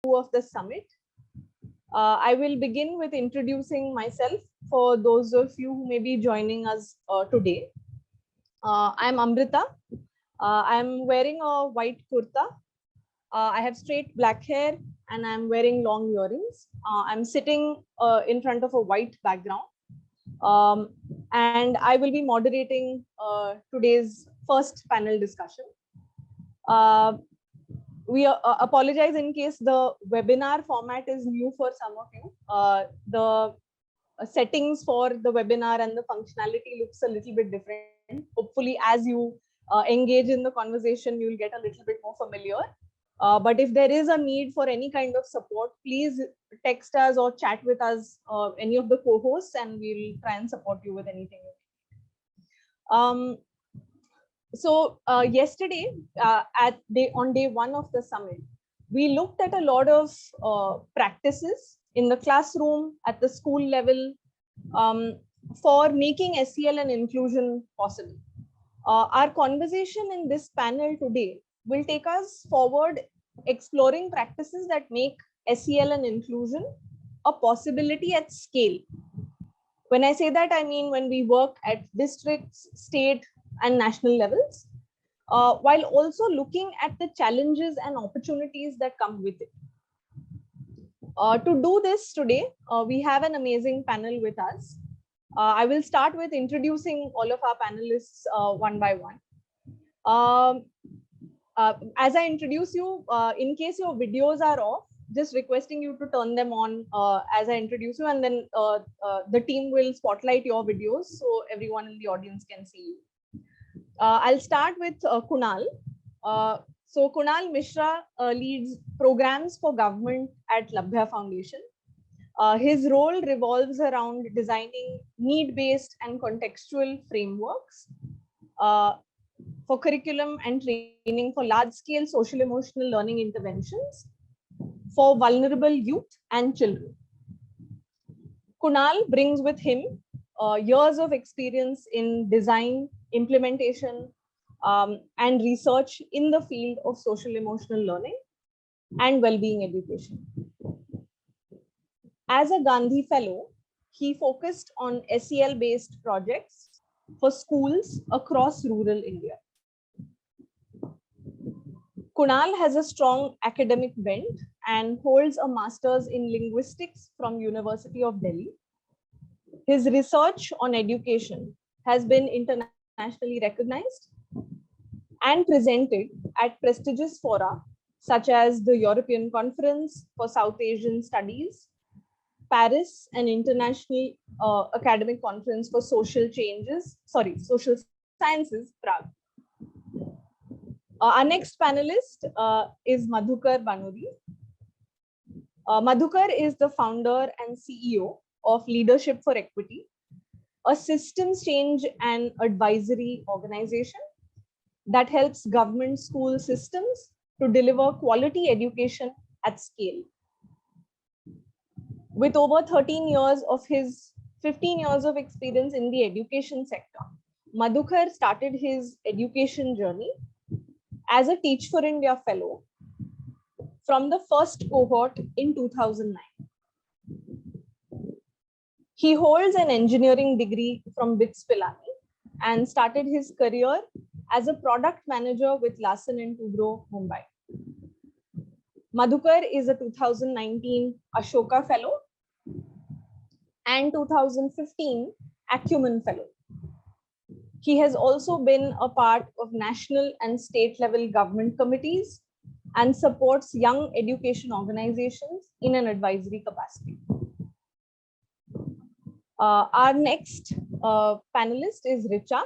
of the summit. I will begin with introducing myself for those of you who may be joining us today. I'm Amrita. I'm wearing a white kurta. I have straight black hair and I'm wearing long earrings. I'm sitting in front of a white background. And I will be moderating today's first panel discussion. We apologize in case the webinar format is new for some of you. The settings for the webinar and the functionality looks a little bit different. Hopefully, as you engage in the conversation, you'll get a little bit more familiar. But if there is a need for any kind of support, please text us or chat with us, any of the co-hosts, and we'll try and support you with anything. So yesterday, on day one of the summit, we looked at a lot of practices in the classroom, at the school level, for making SEL and inclusion possible. Our conversation in this panel today will take us forward, exploring practices that make SEL and inclusion a possibility at scale. When I say that, I mean when we work at districts, state, and national levels, while also looking at the challenges and opportunities that come with it. To do this today, we have an amazing panel with us. I will start with introducing all of our panelists one by one. As I introduce you, in case your videos are off, just requesting you to turn them on as I introduce you, and then the team will spotlight your videos so everyone in the audience can see you. I'll start with Kunal. So Kunal Mishra leads programs for government at Labhya Foundation. His role revolves around designing need-based and contextual frameworks for curriculum and training for large-scale social emotional learning interventions for vulnerable youth and children. Kunal brings with him years of experience in design, implementation, and research in the field of social emotional learning and well-being education. As a Gandhi Fellow, he focused on SEL-based projects for schools across rural India. Kunal has a strong academic bent and holds a master's in linguistics from University of Delhi. His research on education has been internationally recognized and presented at prestigious fora such as the European Conference for South Asian Studies, Paris, and International Academic Conference for Social Sciences, Prague. Our next panelist is Madhukar Banuri. Madhukar is the founder and CEO of Leadership for Equity, a systems change and advisory organization that helps government school systems to deliver quality education at scale. With over 13 years of his 15 years of experience in the education sector, Madhukar started his education journey as a Teach for India Fellow from the first cohort in 2009. He holds an engineering degree from BITS Pilani and started his career as a product manager with Larsen & Toubro, Mumbai. Madhukar is a 2019 Ashoka Fellow and 2015 Acumen Fellow. He has also been a part of national and state level government committees and supports young education organizations in an advisory capacity. Our next panelist is Richa.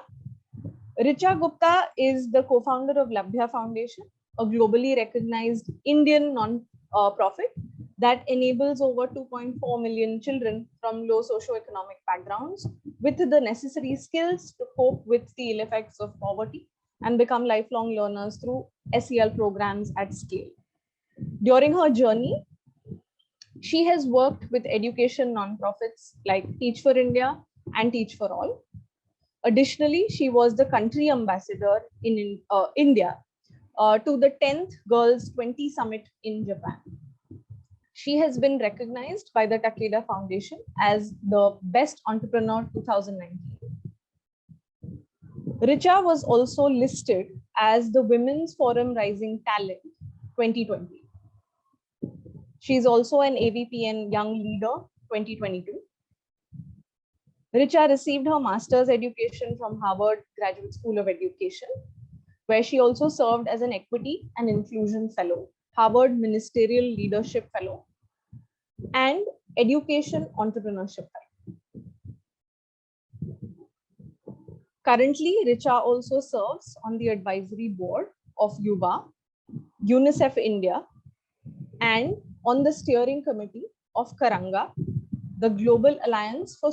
Richa Gupta is the co-founder of Labhya Foundation, a globally recognized Indian non-profit that enables over 2.4 million children from low socioeconomic backgrounds with the necessary skills to cope with the ill effects of poverty and become lifelong learners through SEL programs at scale. During her journey, she has worked with education nonprofits like Teach for India and Teach for All. Additionally, she was the country ambassador in India to the 10th Girls 20 Summit in Japan. She has been recognized by the Takeda Foundation as the Best Entrepreneur 2019. Richa was also listed as the Women's Forum Rising Talent 2020. She is also an AVPN Young Leader 2022. Richa received her master's education from Harvard Graduate School of Education, where she also served as an Equity and Inclusion Fellow, Harvard Ministerial Leadership Fellow, and Education Entrepreneurship Fellow. Currently, Richa also serves on the advisory board of UBA, UNICEF India, and on the steering committee of Karanga, the Global Alliance for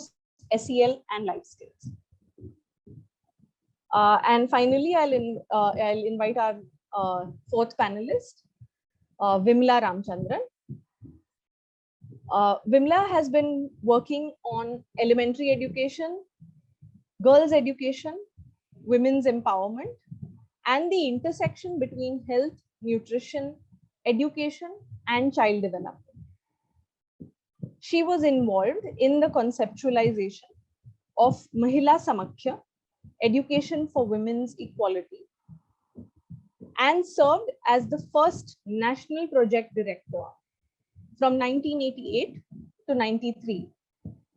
SEL and Life Skills. And finally, I'll invite our fourth panelist, Vimla Ramchandran. Vimla has been working on elementary education, girls' education, women's empowerment, and the intersection between health, nutrition, education, and child development. She was involved in the conceptualization of Mahila Samakhya, Education for Women's Equality, and served as the first national project director from 1988 to 93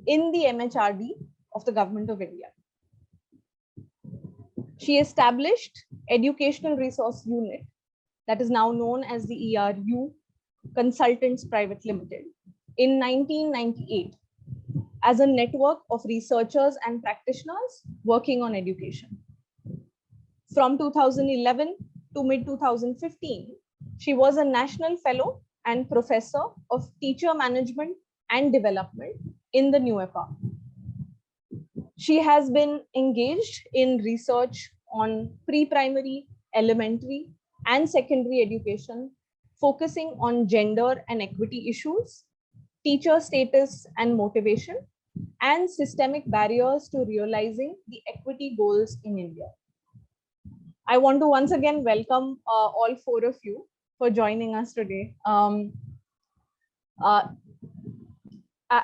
in the MHRD of the Government of India. She established Educational Resource Unit, that is now known as the ERU Consultants Private Limited, in 1998 as a network of researchers and practitioners working on education. From 2011 to mid-2015, she was a national fellow and professor of teacher management and development in the NUEPA. She has been engaged in research on pre-primary, elementary, and secondary education, focusing on gender and equity issues, teacher status and motivation, and systemic barriers to realizing the equity goals in India. I want to once again welcome all four of you for joining us today.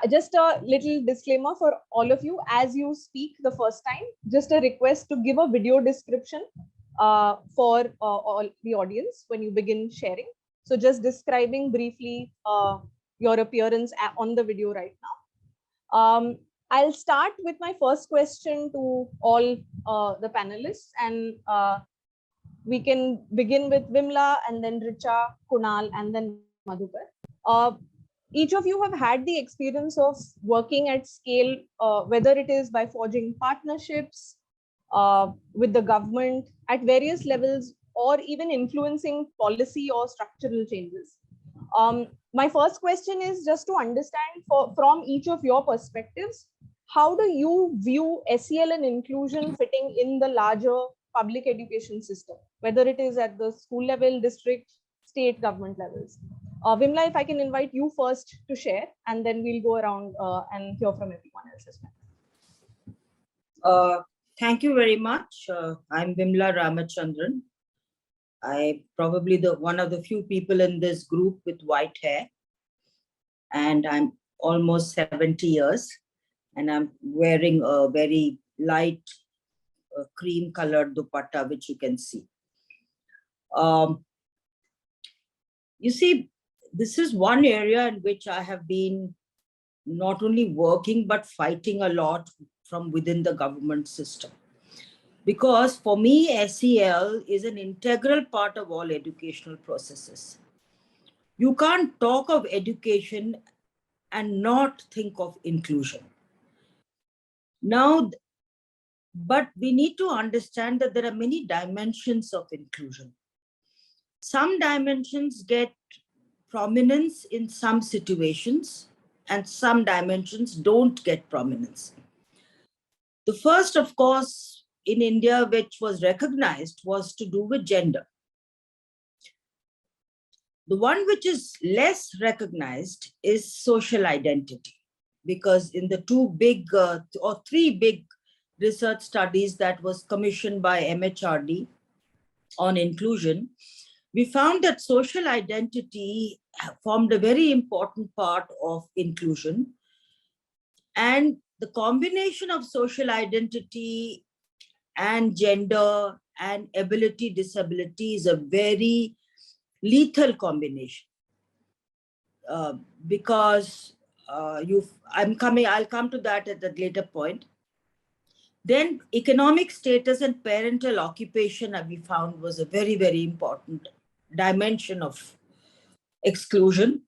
Just a little disclaimer for all of you, as you speak the first time, just a request to give a video description for all the audience when you begin sharing. So just describing briefly your appearance on the video right now. I'll start with my first question to all the panelists, and we can begin with Vimla and then Richa, Kunal, and then Madhukar. Each of you have had the experience of working at scale, whether it is by forging partnerships with the government at various levels, or even influencing policy or structural changes. My first question is just to understand from each of your perspectives, how do you view SEL and inclusion fitting in the larger public education system, whether it is at the school level, district, state government levels? Vimla, if I can invite you first to share, and then we'll go around and hear from everyone else as well. Thank you very much. I'm Vimla Ramachandran. I'm probably one of the few people in this group with white hair, and I'm almost 70 years, and I'm wearing a very light cream colored dupatta, which you can see. You see, this is one area in which I have been not only working, but fighting a lot from within the government system. Because for me, SEL is an integral part of all educational processes. You can't talk of education and not think of inclusion. Now, but we need to understand that there are many dimensions of inclusion. Some dimensions get prominence in some situations, and some dimensions don't get prominence. The first, of course, in India, which was recognized, was to do with gender. The one which is less recognized is social identity, because in the three big research studies that was commissioned by MHRD on inclusion, we found that social identity formed a very important part of inclusion. And the combination of social identity and gender and ability disability is a very lethal combination. Because I'll come to that at a later point. Then economic status and parental occupation, we found, was a very, very important dimension of exclusion.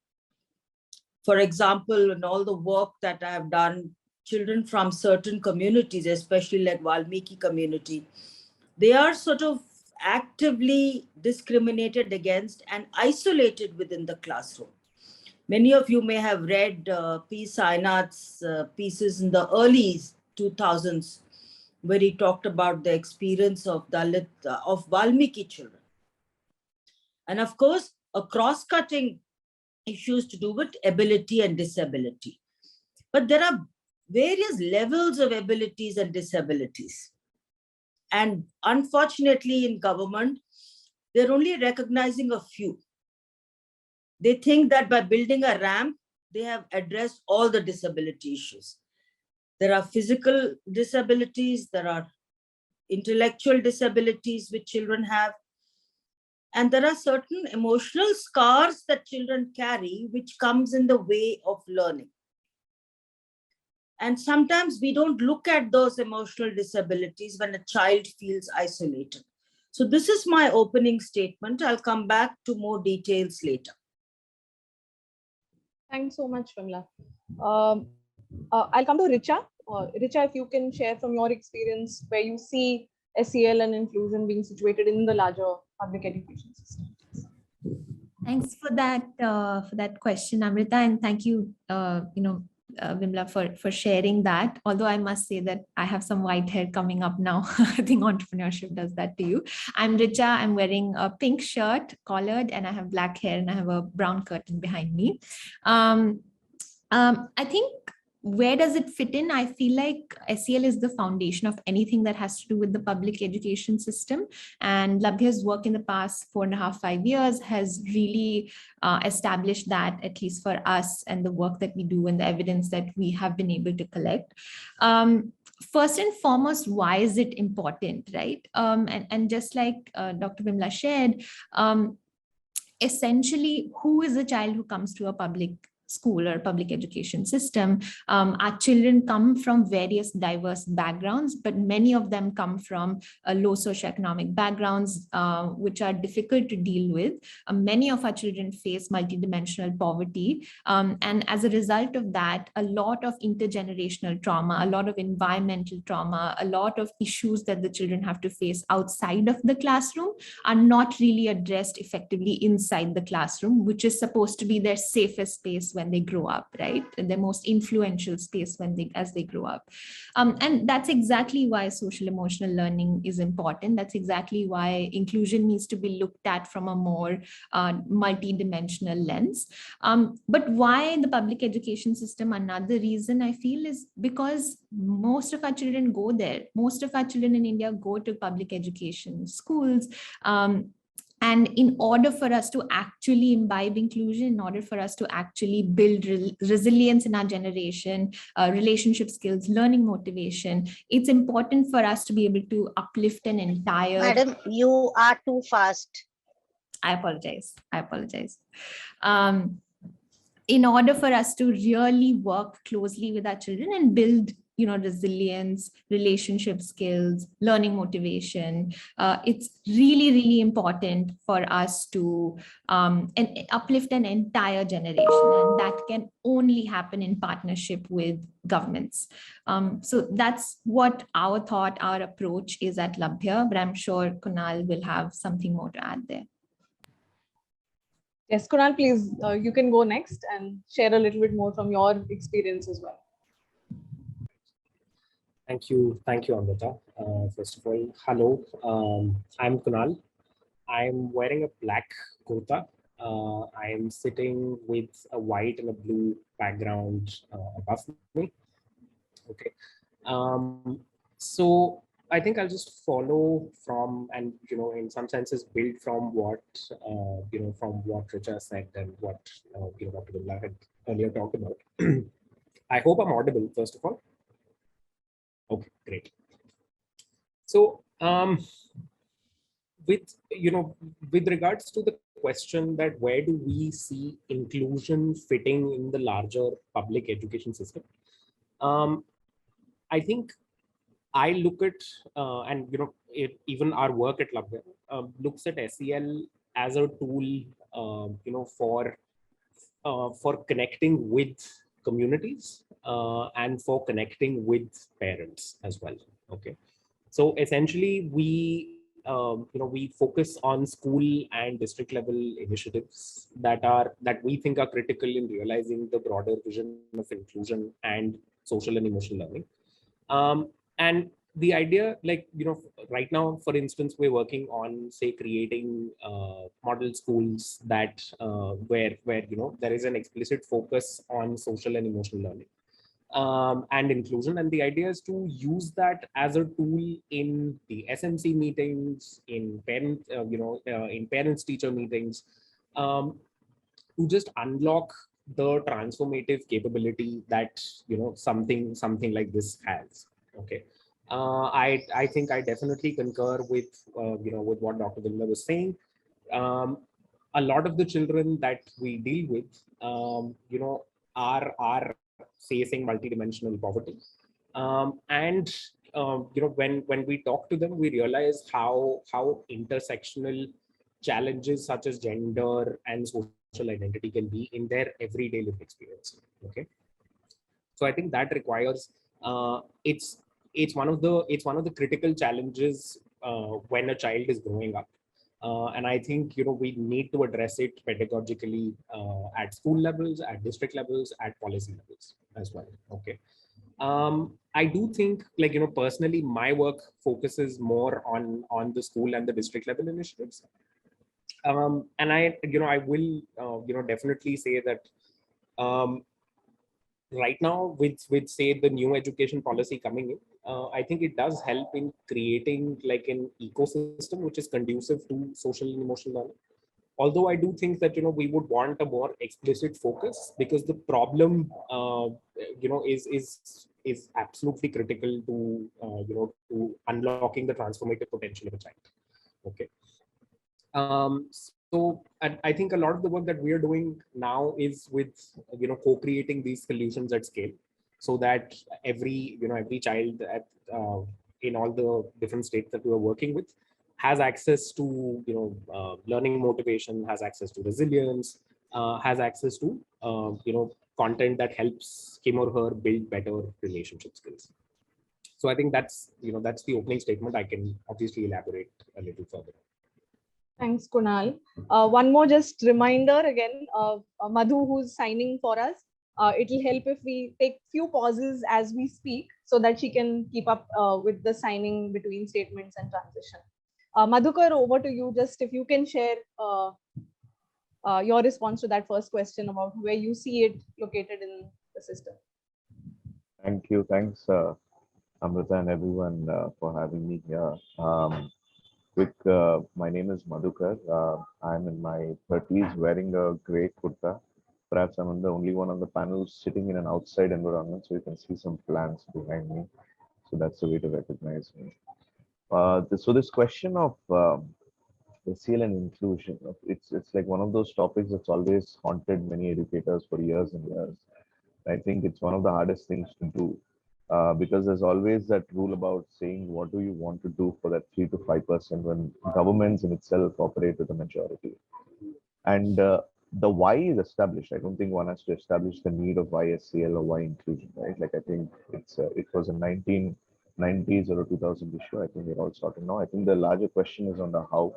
For example, in all the work that I have done, children from certain communities, especially like Valmiki community, they are sort of actively discriminated against and isolated within the classroom. Many of you may have read P. Sainath's pieces in the early 2000s, where he talked about the experience of Dalit, of Valmiki children. And of course, a cross-cutting issues to do with ability and disability. But there are various levels of abilities and disabilities. And unfortunately, in government, they're only recognizing a few. They think that by building a ramp, they have addressed all the disability issues. There are physical disabilities, there are intellectual disabilities which children have, and there are certain emotional scars that children carry, which comes in the way of learning. And sometimes we don't look at those emotional disabilities when a child feels isolated. So this is my opening statement. I'll come back to more details later. Thanks so much, Vimla. I'll come to Richa. Richa, if you can share from your experience where you see SEL and inclusion being situated in the larger public education system. Thanks for that question, Amrita, and thank you, Vimla, for sharing that. Although I must say that I have some white hair coming up now. I think entrepreneurship does that to you. I'm Richa. I'm wearing a pink shirt, collared, and I have black hair, and I have a brown curtain behind me. I think, where does it fit in? I feel like SEL is the foundation of anything that has to do with the public education system. And Labhya's work in the past 4.5, 5 years has really established that, at least for us, and the work that we do and the evidence that we have been able to collect. First and foremost, why is it important, right? And just like Dr. Vimla shared, essentially, who is a child who comes to a public school or public education system? Our children come from various diverse backgrounds, but many of them come from low socioeconomic backgrounds, which are difficult to deal with. Many of our children face multidimensional poverty. And as a result of that, a lot of intergenerational trauma, a lot of environmental trauma, a lot of issues that the children have to face outside of the classroom are not really addressed effectively inside the classroom, which is supposed to be their safest space when they grow up, right? The most influential space as they grow up. And that's exactly why social emotional learning is important. That's exactly why inclusion needs to be looked at from a more multi-dimensional lens. But why the public education system, another reason I feel, is because most of our children go there. Most of our children in India go to public education schools. And in order for us to actually imbibe inclusion, in order for us to actually build resilience in our generation, relationship skills, learning motivation, it's important for us to be able to uplift an entire... Madam, you are too fast. I apologize. In order for us to really work closely with our children and build resilience, relationship skills, learning motivation, it's really, really important for us to uplift an entire generation. And that can only happen in partnership with governments. So that's what our thought, our approach is at Labhya, but I'm sure Kunal will have something more to add there. Yes, Kunal, please, you can go next and share a little bit more from your experience as well. Thank you, Amrita. First of all, hello, I'm Kunal. I'm wearing a black kurta. I'm sitting with a white and a blue background above me. Okay. So I think I'll just follow from, and in some senses build from what from what Richa said and what Dr. Billah had earlier talked about. I hope I'm audible, first of all. Okay, great. So with regards to the question that where do we see inclusion fitting in the larger public education system, I think I look at and even our work at Labware looks at SEL as a tool for connecting with communities and for connecting with parents as well. Okay, so essentially we focus on school and district level initiatives that we think are critical in realizing the broader vision of inclusion and social and emotional learning. And the idea, right now, for instance, we're working on, say, creating model schools that where there is an explicit focus on social and emotional learning and inclusion. And the idea is to use that as a tool in the SMC meetings, in in parents teacher meetings, to just unlock the transformative capability that something like this has. Okay, I think I definitely concur with with what Dr. Vimla was saying. A lot of the children that we deal with are facing multidimensional poverty, and when we talk to them, we realize how intersectional challenges such as gender and social identity can be in their everyday lived experience. Okay, so I think that requires it's one of the critical challenges when a child is growing up, and I think we need to address it pedagogically at school levels, at district levels, at policy levels as well. Okay, I do think, personally, my work focuses more on the school and the district level initiatives. And I will definitely say that right now with say the new education policy coming in, I think it does help in creating like an ecosystem which is conducive to social and emotional learning. Although I do think that we would want a more explicit focus, because the problem is absolutely critical to to unlocking the transformative potential of a child. Okay. So I think a lot of the work that we are doing now is with co-creating these solutions at scale, so that every child at in all the different states that we are working with has access to learning motivation, has access to resilience, has access to content that helps him or her build better relationship skills. So I think that's the opening statement. I can obviously elaborate a little further. Thanks, Kunal. One more just reminder again, Madhu, who's signing for us. It will help if we take few pauses as we speak, so that she can keep up with the signing between statements and transition. Madhukar, over to you. Just if you can share your response to that first question about where you see it located in the system. Thank you. Thanks, Amrita and everyone for having me here. My name is Madhukar. I'm in my 30s wearing a grey kurta. Perhaps I'm the only one on the panel sitting in an outside environment, so you can see some plants behind me. So that's the way to recognize me. So this question of SEL and inclusion, it's like one of those topics that's always haunted many educators for years and years. I think it's one of the hardest things to do. Because there's always that rule about saying what do you want to do for that 3 to 5% when governments in itself operate with a majority. And the why is established. I don't think one has to establish the need of why SEL or why inclusion, right? Like I think it was a 1990s or a 2000 issue. I think we're all sorted now. I think the larger question is on the how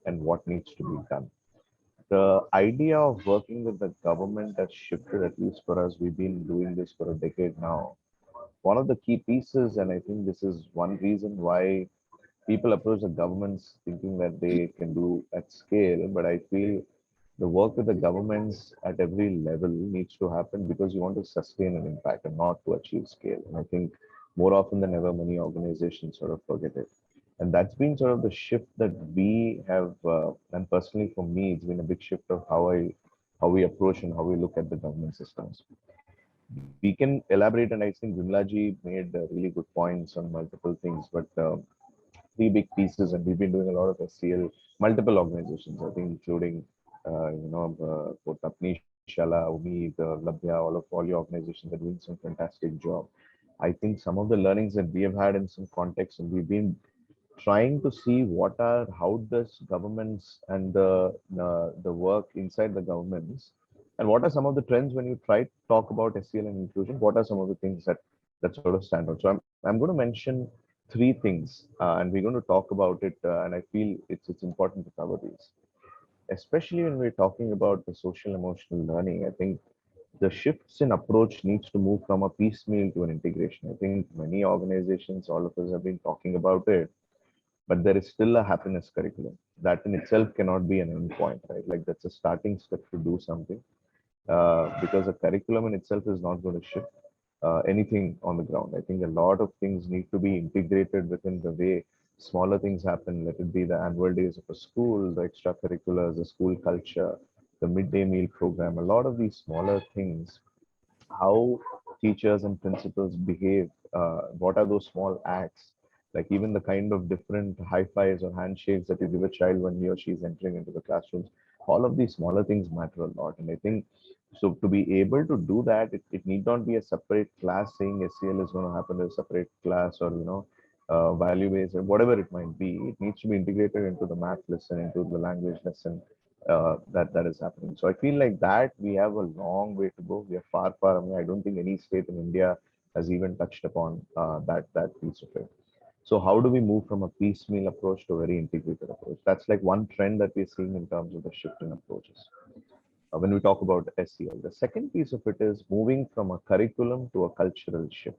and what needs to be done. The idea of working with the government has shifted, at least for us. We've been doing this for a decade now. One of the key pieces, and I think this is one reason why people approach the governments thinking that they can do at scale, but I feel the work with the governments at every level needs to happen because you want to sustain an impact and not to achieve scale. And I think more often than ever, many organizations sort of forget it. And that's been sort of the shift that we have, and personally for me, it's been a big shift of how we approach and how we look at the government systems. We can elaborate, and I think Vimlaji made really good points on multiple things, but three big pieces, and we've been doing a lot of SCL, multiple organizations, I think, including, both Apni Shala, Umeed, Labhya, all your organizations are doing some fantastic job. I think some of the learnings that we have had in some context, and we've been trying to see how does governments and the work inside the governments, and what are some of the trends when you try to talk about SCL and inclusion, what are some of the things that sort of stand out. So I'm going to mention three things, and we're going to talk about it, and I feel it's important to cover these, especially when we're talking about the social emotional learning. I think the shifts in approach needs to move from a piecemeal to an integration. I think many organizations, all of us have been talking about it, but there is still a happiness curriculum that in itself cannot be an endpoint, right? Like that's a starting step to do something, because a curriculum in itself is not going to shift anything on the ground. I think a lot of things need to be integrated within the way smaller things happen. Let it be the annual days of a school, the extracurriculars, the school culture, the midday meal program. A lot of these smaller things, how teachers and principals behave, what are those small acts, like even the kind of different high fives or handshakes that you give a child when he or she is entering into the classrooms. All of these smaller things matter a lot. And I think so to be able to do that, it need not be a separate class saying SCL is going to happen in a separate class, or value based or whatever it might be. It needs to be integrated into the math lesson, into the language lesson, that is happening. So I feel like that we have a long way to go. We are far away. I don't think any state in India has even touched upon that piece of it. So how do we move from a piecemeal approach to a very integrated approach? That's like one trend that we're seeing in terms of the shift in approaches. When we talk about SEL, the second piece of it is moving from a curriculum to a cultural shift.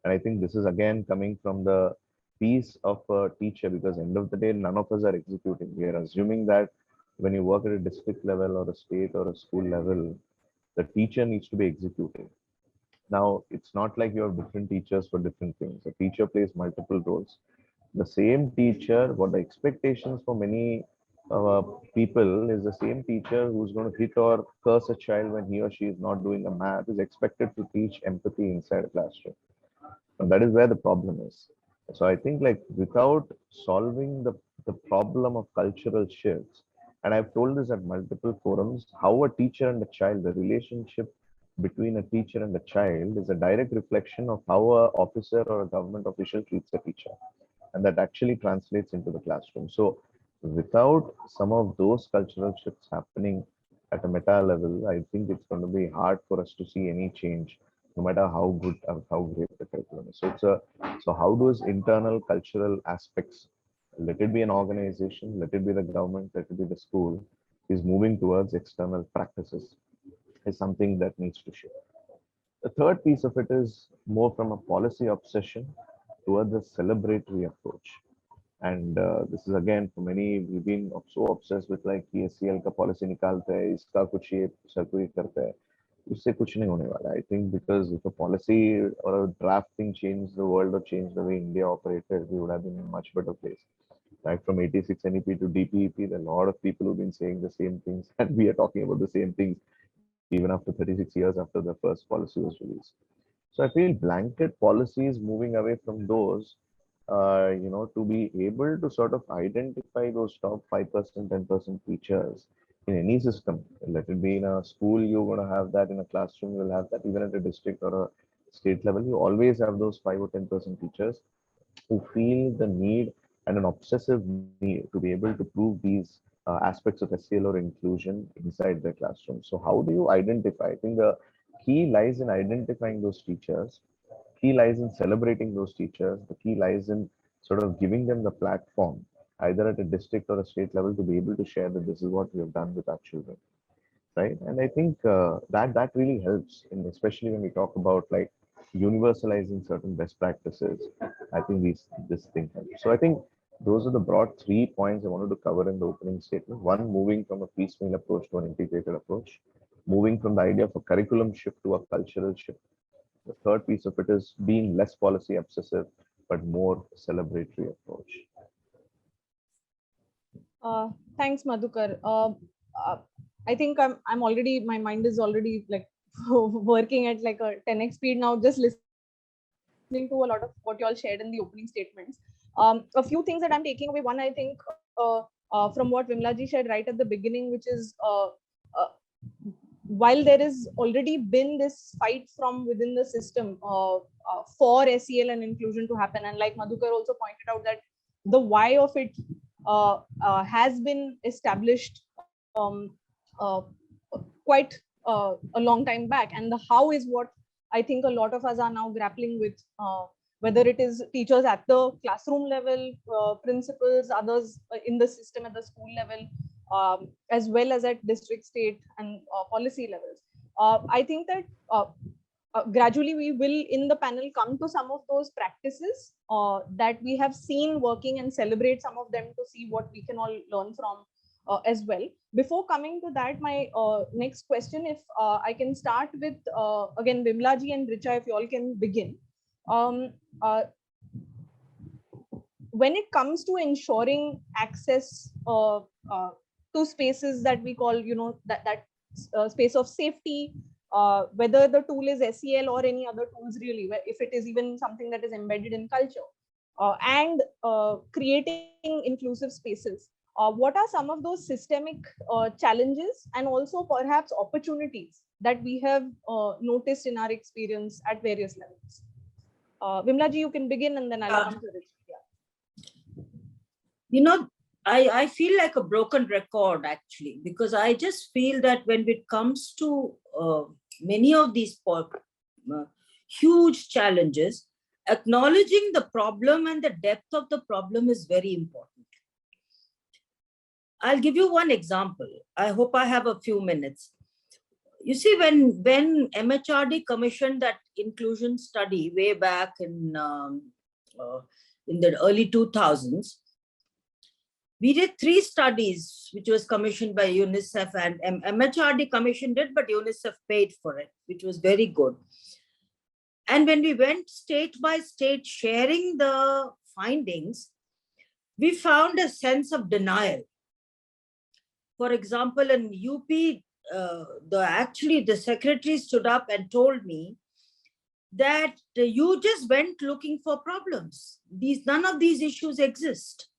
And I think this is again coming from the piece of a teacher, because end of the day, none of us are executing. We are assuming that when you work at a district level or a state or a school level, the teacher needs to be executing. Now, it's not like you have different teachers for different things. A teacher plays multiple roles. The same teacher, what the expectations for many uh, people is the same teacher who's going to hit or curse a child when he or she is not doing a math is expected to teach empathy inside a classroom. And that is where the problem is. So I think like without solving the problem of cultural shifts, and I've told this at multiple forums, how a teacher and a child, the relationship between a teacher and a child is a direct reflection of how a officer or a government official treats a teacher. And that actually translates into the classroom. So without some of those cultural shifts happening at a meta level, I think it's going to be hard for us to see any change, no matter how good or how great the curriculum is. So how does internal cultural aspects, let it be an organization, let it be the government, let it be the school, is moving towards external practices, is something that needs to shift. The third piece of it is more from a policy obsession towards a celebratory approach. And this is again for many, we've been so obsessed with like PSCL का policy निकालते हैं, इसका कुछ ये circulate करते हैं, उससे कुछ नहीं होने वाला. I think because if a policy or a draft thing changed the world or changed the way India operated, we would have been in a much better place. Right, from 86 NEP to DPEP, there are a lot of people who've been saying the same things, and we are talking about the same things even after 36 years after the first policy was released. So I feel blanket policies moving away from those, to be able to sort of identify those top 5%, 10% features in any system. Let it be in a school, you're going to have that. In a classroom, you'll have that. Even at a district or a state level, you always have those 5 or 10% teachers who feel the need and an obsessive need to be able to prove these aspects of SEL or inclusion inside the classroom. So how do you identify? I think the key lies in identifying those teachers. Key lies in celebrating those teachers. The key lies in sort of giving them the platform, either at a district or a state level, to be able to share that this is what we have done with our children, right? And I think that really helps, in, especially when we talk about like universalizing certain best practices. I think this thing helps. So I think those are the broad 3 points I wanted to cover in the opening statement. One, moving from a piecemeal approach to an integrated approach, moving from the idea of a curriculum shift to a cultural shift, The third piece of it is being less policy obsessive, but more celebratory approach. Thanks, Madhukar. I think I'm already, my mind is already like working at like a 10x speed now, just listening to a lot of what you all shared in the opening statements. A few things that I'm taking away. One, I think from what Vimlaji shared right at the beginning, which is while there is already been this fight from within the system for SEL and inclusion to happen, and like Madhukar also pointed out that the why of it has been established quite a long time back, and the how is what I think a lot of us are now grappling with, whether it is teachers at the classroom level, principals, others in the system at the school level, as well as at district, state, and policy levels. I think that gradually we will in the panel come to some of those practices that we have seen working and celebrate some of them to see what we can all learn from as well. Before coming to that, my next question, if I can start with again Vimlaji and Richa, if you all can begin. When it comes to ensuring access to spaces that we call, that space of safety, whether the tool is SEL or any other tools really, if it is even something that is embedded in culture, and creating inclusive spaces, what are some of those systemic challenges and also perhaps opportunities that we have noticed in our experience at various levels? Vimlaji, you can begin and then I'll come to Richa. I feel like a broken record actually, because I just feel that when it comes to many of these huge challenges, acknowledging the problem and the depth of the problem is very important. I'll give you one example. I hope I have a few minutes. You see, when MHRD commissioned that inclusion study way back in the early 2000s, we did 3 studies, which was commissioned by UNICEF, and MHRD commissioned it, but UNICEF paid for it, which was very good. And when we went state by state sharing the findings, we found a sense of denial. For example, in UP, the secretary stood up and told me that you just went looking for problems. None of these issues exist.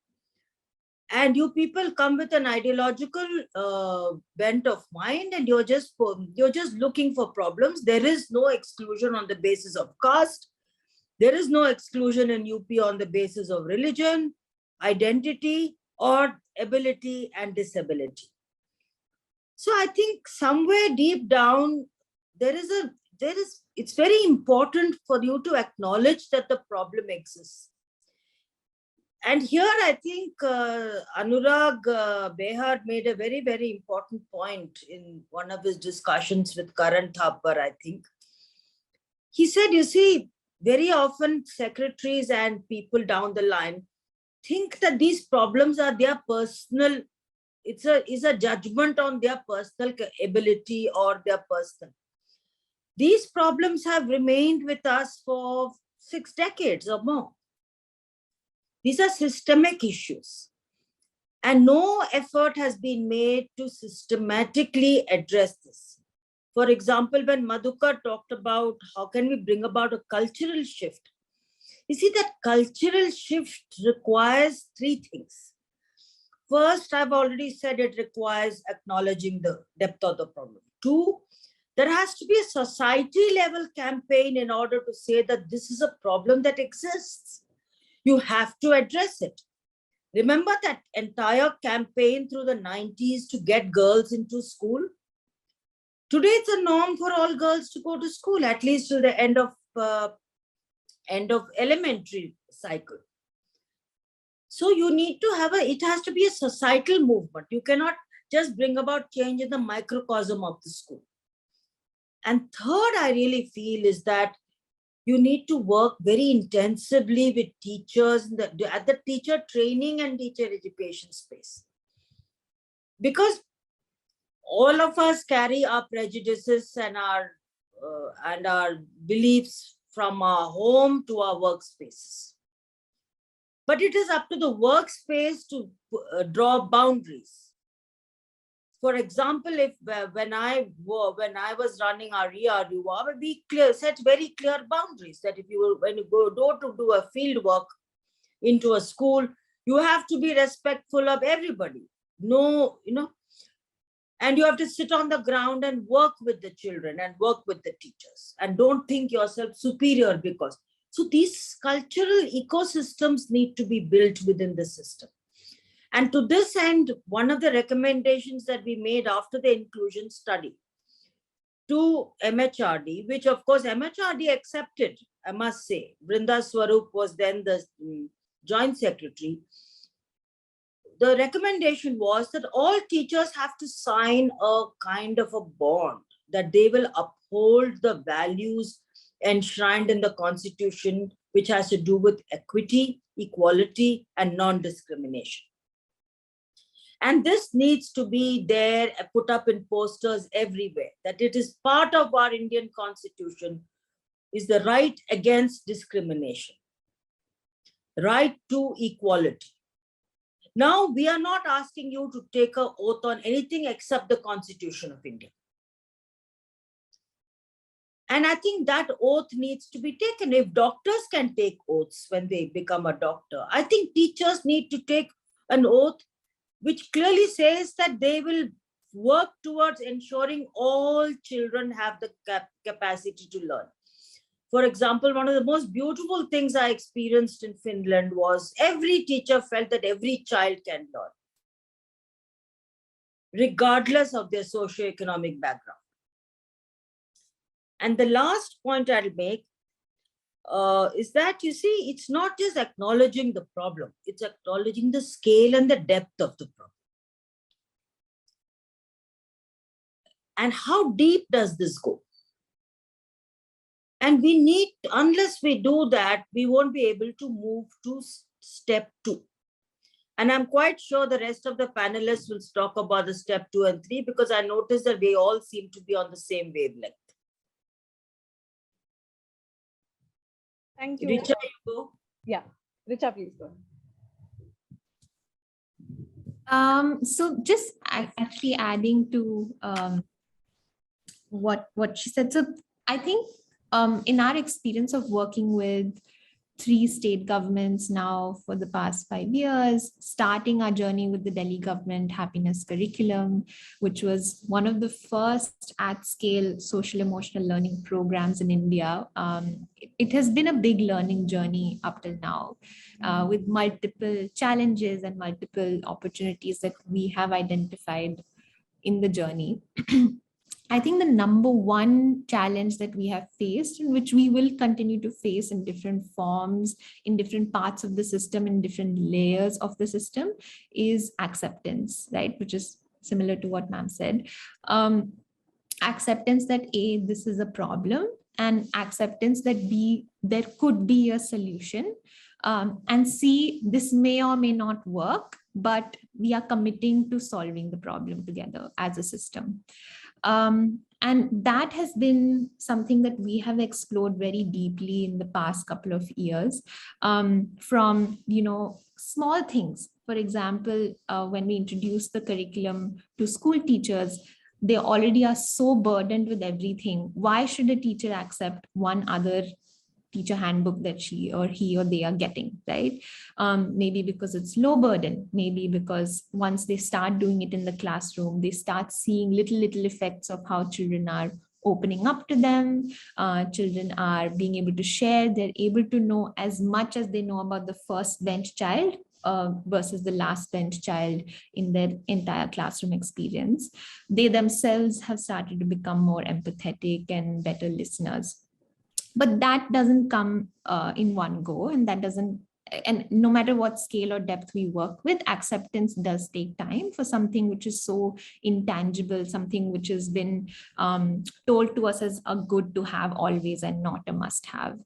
And you people come with an ideological bent of mind, and you're just looking for problems. There is no exclusion on the basis of caste. There is no exclusion in UP on the basis of religion, identity, or ability and disability. So I think somewhere deep down, it's very important for you to acknowledge that the problem exists. And here I think Anurag Behar made a very, very important point in one of his discussions with Karan Thapar, I think. He said, you see, very often secretaries and people down the line think that these problems are their personal, is a judgment on their personal ability or their personal. These problems have remained with us for 6 decades or more. These are systemic issues, and no effort has been made to systematically address this. For example, when Madhukar talked about how can we bring about a cultural shift, you see that cultural shift requires 3 things. First, I've already said it requires acknowledging the depth of the problem. 2, there has to be a society level campaign in order to say that this is a problem that exists. You have to address it. Remember that entire campaign through the 90s to get girls into school? Today, it's a norm for all girls to go to school, at least till the end of elementary cycle. So you need to have it has to be a societal movement. You cannot just bring about change in the microcosm of the school. And third, I really feel is that you need to work very intensively with teachers at the teacher training and teacher education space. Because all of us carry our prejudices and our and our beliefs from our home to our workspaces. But it is up to the workspace to draw boundaries. For example, if when I was running our ERU, we set very clear boundaries that when you go to do a field work into a school, you have to be respectful of everybody. No, and you have to sit on the ground and work with the children and work with the teachers, and don't think yourself superior because. So these cultural ecosystems need to be built within the system. And to this end, one of the recommendations that we made after the inclusion study to MHRD, which of course MHRD accepted, I must say, Brinda Swarup was then the Joint Secretary. The recommendation was that all teachers have to sign a kind of a bond that they will uphold the values enshrined in the Constitution, which has to do with equity, equality, and non-discrimination. And this needs to be there, put up in posters everywhere, that it is part of our Indian Constitution, is the right against discrimination, right to equality. Now, we are not asking you to take an oath on anything except the Constitution of India. And I think that oath needs to be taken. If doctors can take oaths when they become a doctor, I think teachers need to take an oath which clearly says that they will work towards ensuring all children have the capacity to learn. For example, one of the most beautiful things I experienced in Finland was every teacher felt that every child can learn, regardless of their socioeconomic background. And the last point I'll make is that, you see, it's not just acknowledging the problem, it's acknowledging the scale and the depth of the problem. And how deep does this go? And we need, unless we do that, we won't be able to move to step 2. And I'm quite sure the rest of the panelists will talk about the step 2 and 3, because I noticed that they all seem to be on the same wavelength. Thank you. Richa, you go. Yeah, Richa, please go. So just actually adding to what she said. So I think in our experience of working with 3 state governments now for the past 5 years, starting our journey with the Delhi government happiness curriculum, which was one of the first at-scale social emotional learning programs in India. It has been a big learning journey up till now, with multiple challenges and multiple opportunities that we have identified in the journey. I think the number one challenge that we have faced, and which we will continue to face in different forms, in different parts of the system, in different layers of the system, is acceptance, right? Which is similar to what ma'am said. Acceptance that A, this is a problem, and acceptance that B, there could be a solution. And C, this may or may not work, but we are committing to solving the problem together as a system. And that has been something that we have explored very deeply in the past couple of years, from, small things. For example, when we introduced the curriculum to school teachers, they already are so burdened with everything. Why should a teacher accept one other teacher handbook that he or they are getting, right? Maybe because it's low burden, maybe because once they start doing it in the classroom, they start seeing little effects of how children are opening up to them. Children are being able to share, they're able to know as much as they know about the first bench child versus the last bench child in their entire classroom experience. They themselves have started to become more empathetic and better listeners. But that doesn't come in one go, and that doesn't, and no matter what scale or depth we work with, acceptance does take time for something which is so intangible, something which has been told to us as a good to have always and not a must have.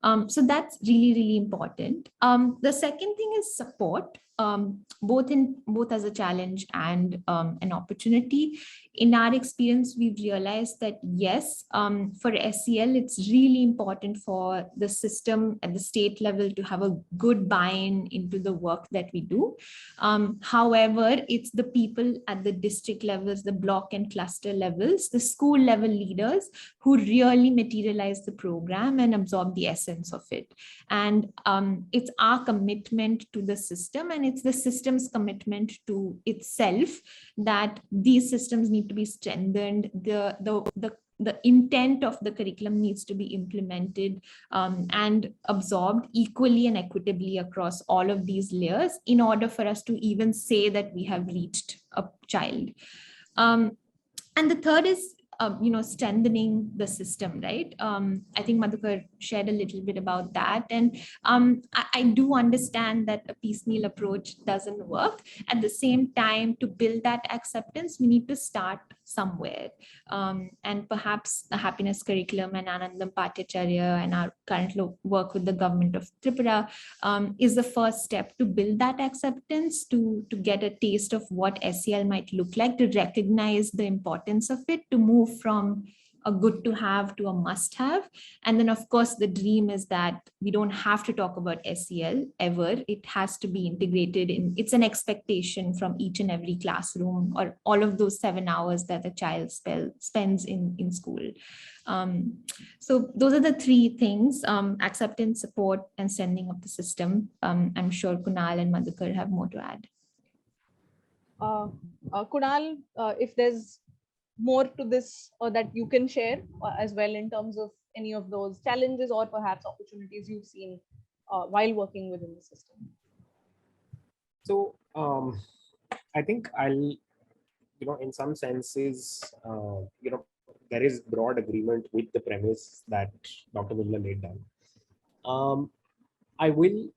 So that's really, really important. The second thing is support, both as a challenge and an opportunity. In our experience, we've realized that yes, for SEL, it's really important for the system at the state level to have a good buy-in into the work that we do. However, it's the people at the district levels, the block and cluster levels, the school level leaders who really materialize the program and absorb the essence of it. And it's our commitment to the system, and it's the system's commitment to itself that these systems need to be strengthened. The intent of the curriculum needs to be implemented and absorbed equally and equitably across all of these layers in order for us to even say that we have reached a child. And the third is strengthening the system, right? I think Madhukar shared a little bit about that. And I do understand that a piecemeal approach doesn't work. At the same time, to build that acceptance, we need to start somewhere. And perhaps the happiness curriculum and Anandam Bhattacharya and our current work with the government of Tripura is the first step to build that acceptance, to get a taste of what SEL might look like, to recognize the importance of it, to move from a good to have to a must have. And then of course the dream is that we don't have to talk about SEL ever. It has to be integrated in, it's an expectation from each and every classroom or all of those 7 hours that a child spends in school. So those are the three things: acceptance, support, and sending of the system. I'm sure Kunal and Madhukar have more to add. Kunal, if there's more to this or that you can share as well in terms of any of those challenges or perhaps opportunities you've seen while working within the system. So I think I'll, in some senses, there is broad agreement with the premise that Dr. Vimla laid down. I will,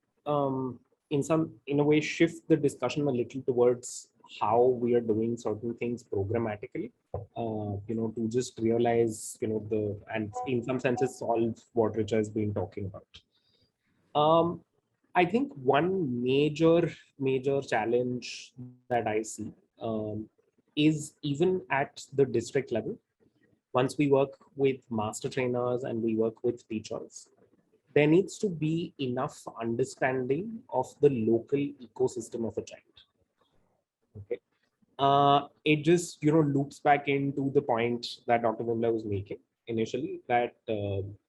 in a way, shift the discussion a little towards how we are doing certain things programmatically, to just realize, and in some senses solve what Richa has been talking about. I think one major challenge that I see is even at the district level. Once we work with master trainers and we work with teachers, there needs to be enough understanding of the local ecosystem of a child. Okay. It just loops back into the point that Dr. Vimla was making initially, that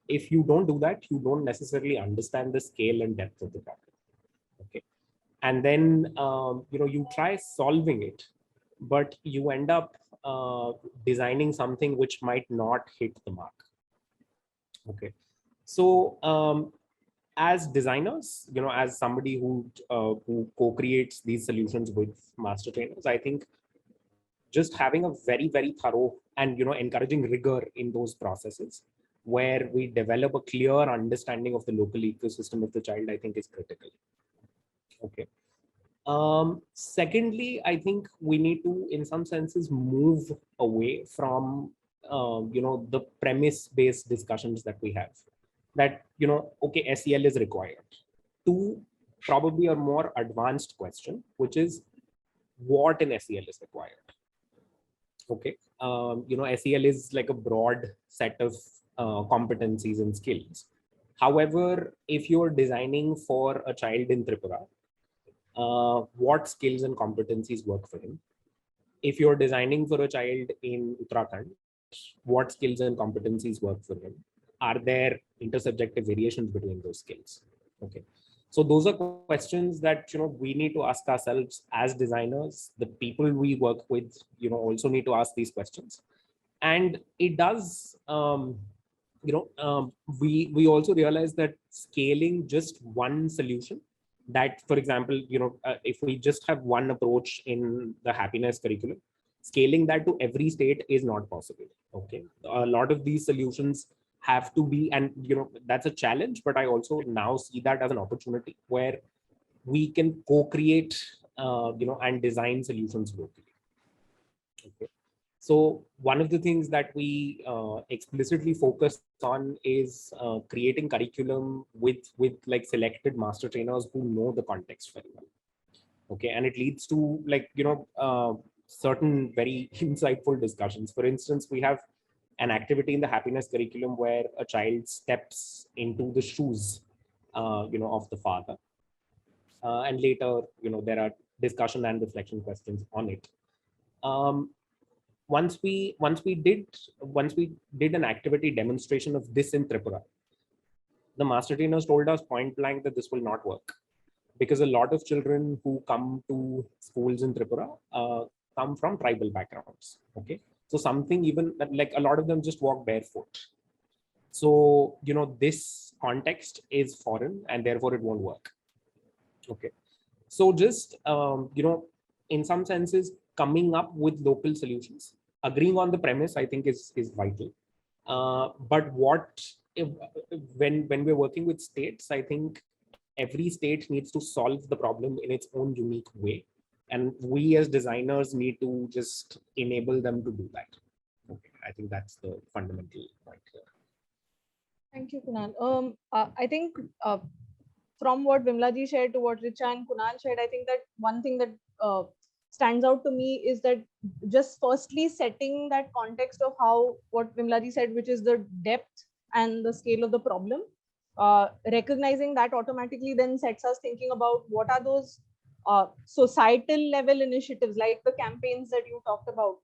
if you don't do that, you don't necessarily understand the scale and depth of the problem. Okay. And then you try solving it, but you end up designing something which might not hit the mark. Okay. So as designers, as somebody who co-creates these solutions with master trainers, I think just having a very, very thorough and encouraging rigor in those processes where we develop a clear understanding of the local ecosystem of the child, I think is critical. Okay. Secondly, I think we need to, in some senses, move away from the premise-based discussions that we have. That okay, SEL is required. To probably a more advanced question, which is what in SEL is required. Okay, SEL is like a broad set of competencies and skills. However, if you're designing for a child in Tripura, what skills and competencies work for him? If you're designing for a child in Uttarakhand, what skills and competencies work for him? Are there intersubjective variations between those skills? Okay, so those are questions that we need to ask ourselves as designers. The people we work with also need to ask these questions, and it does we also realize that scaling just one solution, that for example if we just have one approach in the happiness curriculum, scaling that to every state is not possible. Okay, a lot of these solutions have to be, and that's a challenge, but I also now see that as an opportunity where we can co-create and design solutions locally. Okay, So one of the things that we explicitly focus on is creating curriculum with like selected master trainers who know the context very well. Okay, and it leads to like, certain very insightful discussions. For instance, we have an activity in the happiness curriculum where a child steps into the shoes, of the father, and later, there are discussion and reflection questions on it. Um, once we did an activity demonstration of this in Tripura, the master trainers told us point blank that this will not work, because a lot of children who come to schools in Tripura come from tribal backgrounds. Okay, so something even like a lot of them just walk barefoot. So this context is foreign and therefore it won't work. Okay, so just in some senses, coming up with local solutions, agreeing on the premise, I think is vital. But when we're working with states, I think every state needs to solve the problem in its own unique way, and we as designers need to just enable them to do that. Okay, I think that's the fundamental point here. Thank you, Kunal. I think from what Vimlaji shared to what Richa and Kunal shared, I think that one thing that stands out to me is that just firstly setting that context of how what Vimlaji said, which is the depth and the scale of the problem, recognizing that automatically then sets us thinking about what are those societal level initiatives like the campaigns that you talked about,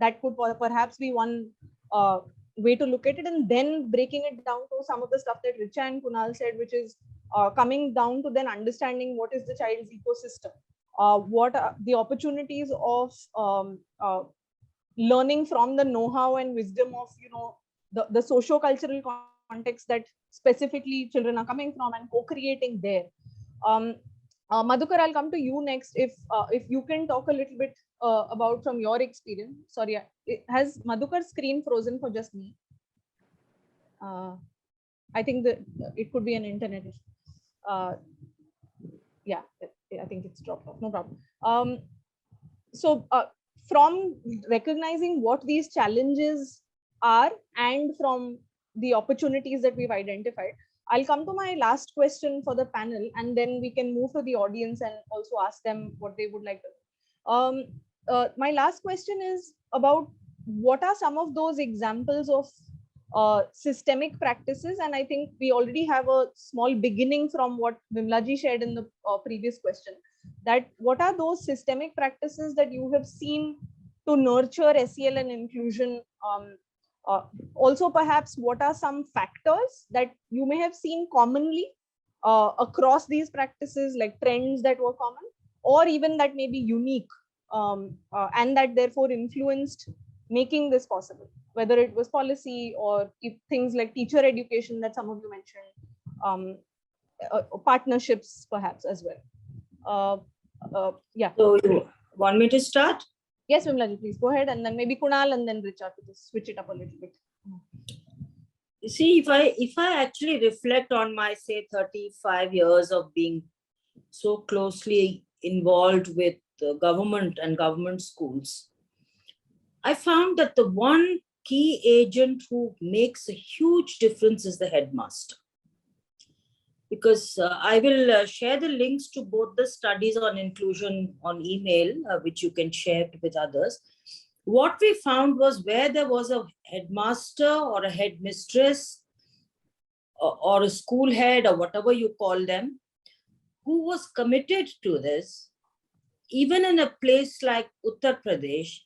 that could perhaps be one way to look at it, and then breaking it down to some of the stuff that Richa and Kunal said, which is coming down to then understanding what is the child's ecosystem, what are the opportunities of learning from the know-how and wisdom of the socio-cultural context that specifically children are coming from, and co-creating there. Madhukar, I'll come to you next. If you can talk a little bit about from your experience. Sorry, has Madhukar's screen frozen for just me? I think that it could be an internet issue. Yeah, I think it's dropped off. No problem. So from recognizing what these challenges are and from the opportunities that we've identified, I'll come to my last question for the panel, and then we can move to the audience and also ask them what they would like to. My last question is about what are some of those examples of systemic practices, and I think we already have a small beginning from what Vimlaji shared in the previous question, that what are those systemic practices that you have seen to nurture SEL and inclusion. Also, perhaps what are some factors that you may have seen commonly across these practices, like trends that were common, or even that may be unique, and that therefore influenced making this possible, whether it was policy or if things like teacher education that some of you mentioned, partnerships perhaps as well. Yeah. So you want me to start? Yes, Vimlaji, please go ahead, and then maybe Kunal and then Richa to just switch it up a little bit. You see, if I actually reflect on my, say, 35 years of being so closely involved with the government and government schools, I found that the one key agent who makes a huge difference is the headmaster. Because I will share the links to both the studies on inclusion on email, which you can share with others. What we found was where there was a headmaster or a headmistress or a school head or whatever you call them, who was committed to this, even in a place like Uttar Pradesh,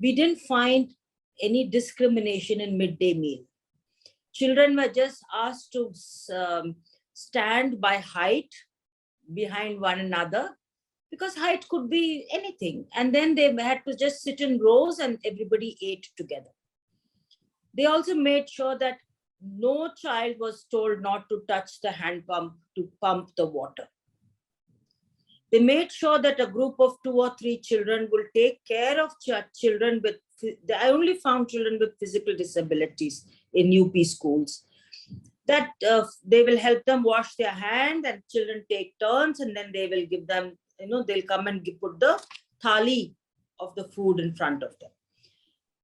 we didn't find any discrimination in midday meal. Children were just asked to stand by height behind one another, because height could be anything. And then they had to just sit in rows and everybody ate together. They also made sure that no child was told not to touch the hand pump to pump the water. They made sure that a group of 2 or 3 children will take care of children with, I only found children with physical disabilities in UP schools, that they will help them wash their hands, and children take turns, and then they will give them, they'll come and put the thali of the food in front of them.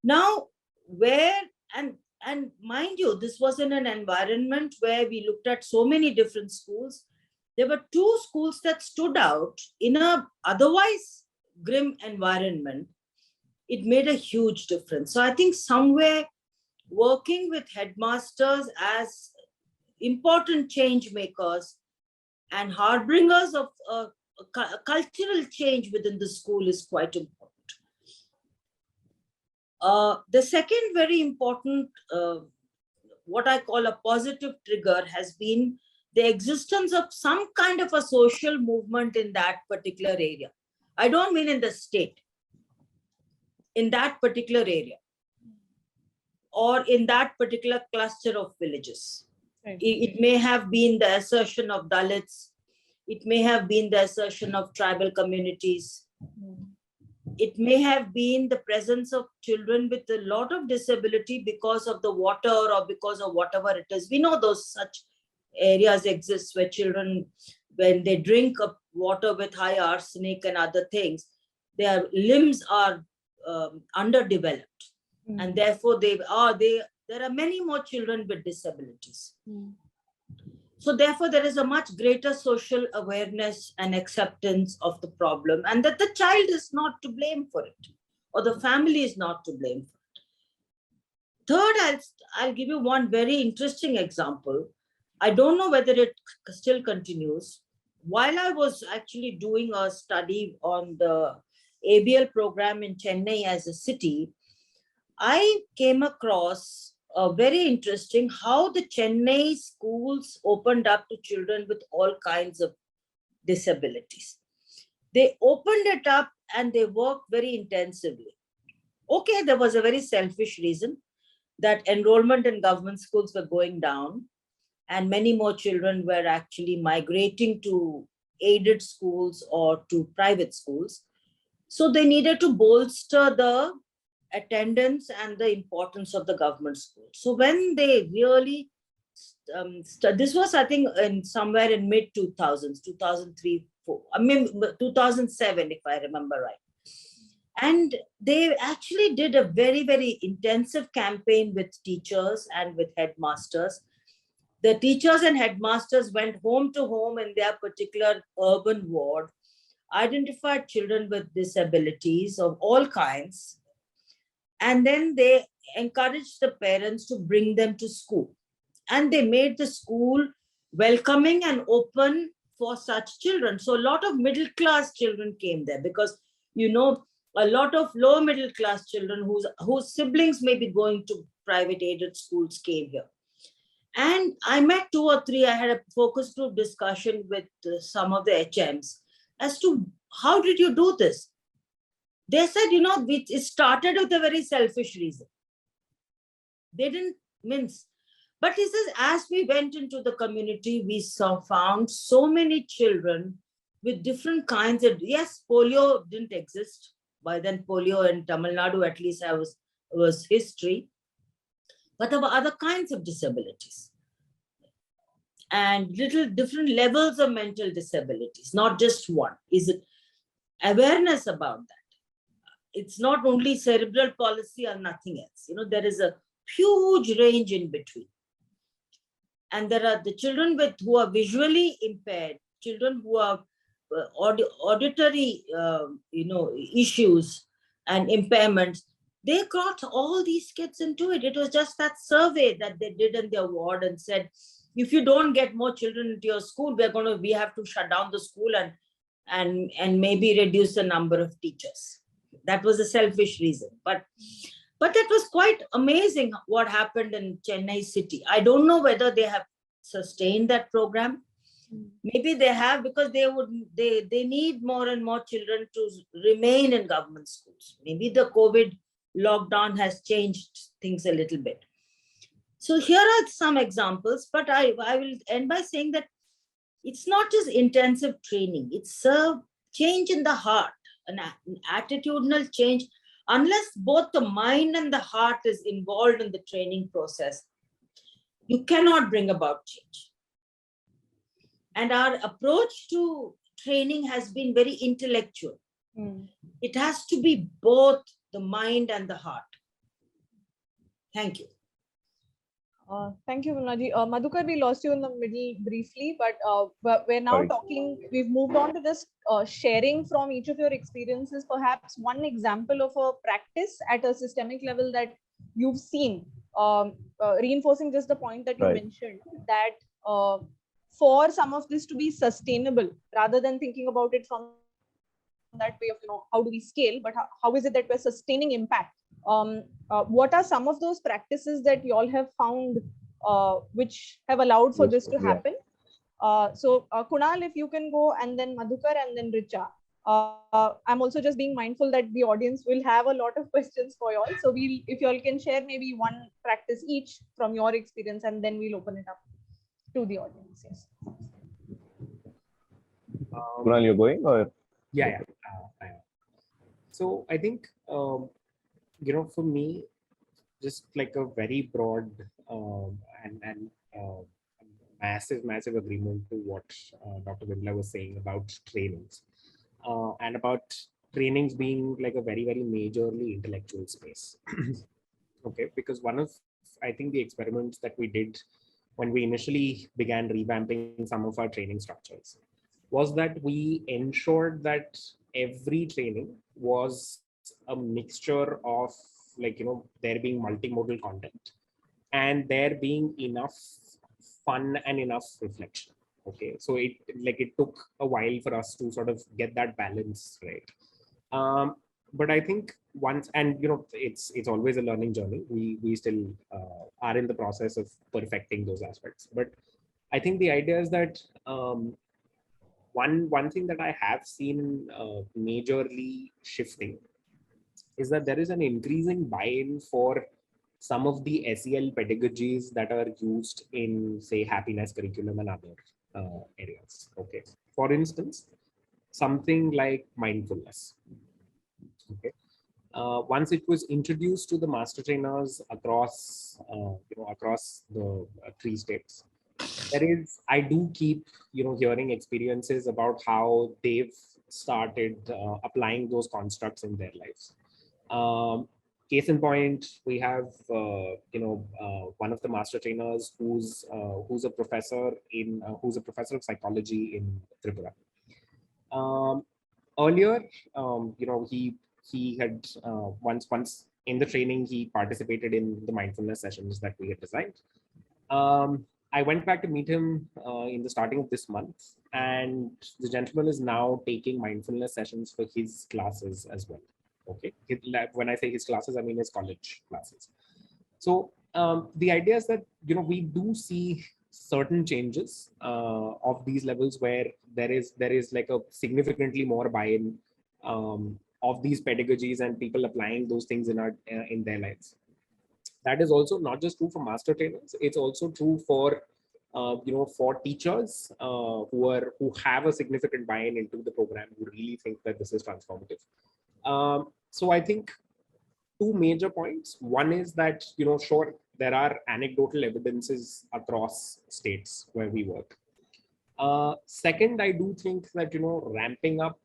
Now, where, and mind you, this was in an environment where we looked at so many different schools. There were two schools that stood out in a otherwise grim environment. It made a huge difference. So I think somewhere working with headmasters as important change makers and harbingers of a cultural change within the school is quite important. The second very important, what I call a positive trigger, has been the existence of some kind of a social movement in that particular area. I don't mean in the state, in that particular area, or in that particular cluster of villages. Right. It may have been the assertion of Dalits, it may have been the assertion of tribal communities, it may have been the presence of children with a lot of disability because of the water or because of whatever it is. We know those such areas exist where children, when they drink water with high arsenic and other things, their limbs are underdeveloped. And therefore there are many more children with disabilities. So therefore there is a much greater social awareness and acceptance of the problem, and that the child is not to blame for it, or the family is not to blame for it. Third, I'll give you one very interesting example. I don't know whether it still continues. While I was actually doing a study on the ABL program in Chennai as a city, I came across a very interesting how the Chennai schools opened up to children with all kinds of disabilities. They opened it up and they worked very intensively. Okay, there was a very selfish reason that enrollment in government schools were going down and many more children were actually migrating to aided schools or to private schools. So they needed to bolster the attendance and the importance of the government school. So when they really, this was, I think, in somewhere in mid 2000s, 2003, 4, I mean 2007, if I remember right. And they actually did a very, very intensive campaign with teachers and with headmasters. The teachers and headmasters went home to home in their particular urban ward, identified children with disabilities of all kinds, and then they encouraged the parents to bring them to school. And they made the school welcoming and open for such children. So a lot of middle class children came there because, you know, a lot of low middle class children whose siblings may be going to private aided schools came here. And I met 2 or 3, I had a focus group discussion with some of the HMs as to how did you do this? They said, you know, it started with a very selfish reason. They didn't mince. But he says, as we went into the community, we found so many children with different kinds of, yes, polio didn't exist. By then, polio in Tamil Nadu, at least, was history. But there were other kinds of disabilities. And little different levels of mental disabilities, not just one. Is it awareness about that? It's not only cerebral palsy or nothing else. You know, there is a huge range in between. And there are the children who are visually impaired, children who are auditory, issues and impairments. They got all these kids into it. It was just that survey that they did in their ward and said, if you don't get more children into your school, we have to shut down the school and maybe reduce the number of teachers. That was a selfish reason. But that was quite amazing what happened in Chennai city. I don't know whether they have sustained that program. Maybe they have, because they need more and more children to remain in government schools. Maybe the COVID lockdown has changed things a little bit. So here are some examples, but I will end by saying that it's not just intensive training. It's a change in the heart, an attitudinal change. Unless both the mind and the heart is involved in the training process, you cannot bring about change. And our approach to training has been very intellectual. It has to be both the mind and the heart. Thank you. Thank you, Munaji. Madhukar, we lost you in the middle briefly, but we're now Sorry. talking, we've moved on to just sharing from each of your experiences, perhaps one example of a practice at a systemic level that you've seen, reinforcing just the point that you Right. mentioned, that for some of this to be sustainable, rather than thinking about it from that way of, how do we scale, but how is it that we're sustaining impact? What are some of those practices that you all have found which have allowed for this to Yeah. happen? Kunal, if you can go, and then Madhukar, and then Richa. I'm also just being mindful that the audience will have a lot of questions for you all. So if you all can share maybe one practice each from your experience, and then we'll open it up to the audience. Yes. Kunal, you're going or? Yeah. I am. So I think, for me, just like a very broad and massive agreement to what Dr. Vimla was saying about trainings and about trainings being like a very, very majorly intellectual space. Okay, because one of, I think, the experiments that we did when we initially began revamping some of our training structures was that we ensured that every training was a mixture of, there being multimodal content and there being enough fun and enough reflection. Okay, so it took a while for us to sort of get that balance right. But I think once, and it's always a learning journey. We still are in the process of perfecting those aspects. But I think the idea is that one thing that I have seen majorly shifting is that there is an increasing buy-in for some of the SEL pedagogies that are used in, say, happiness curriculum and other areas. Okay, for instance, something like mindfulness. Okay, once it was introduced to the master trainers across, across the 3 states, I do keep, hearing experiences about how they've started applying those constructs in their lives. Case in point, we have, one of the master trainers who's a professor of psychology in Tripura. Earlier, he had once in the training, he participated in the mindfulness sessions that we had designed. I went back to meet him in the starting of this month, and the gentleman is now taking mindfulness sessions for his classes as well. Okay, when I say his classes, I mean his college classes. So the idea is that we do see certain changes of these levels where there is like a significantly more buy-in of these pedagogies and people applying those things in their lives. That is also not just true for master trainers; it's also true for for teachers who have a significant buy-in into the program, who really think that this is transformative. So I think 2 major points. One is that, sure, there are anecdotal evidences across states where we work. Second, I do think that, ramping up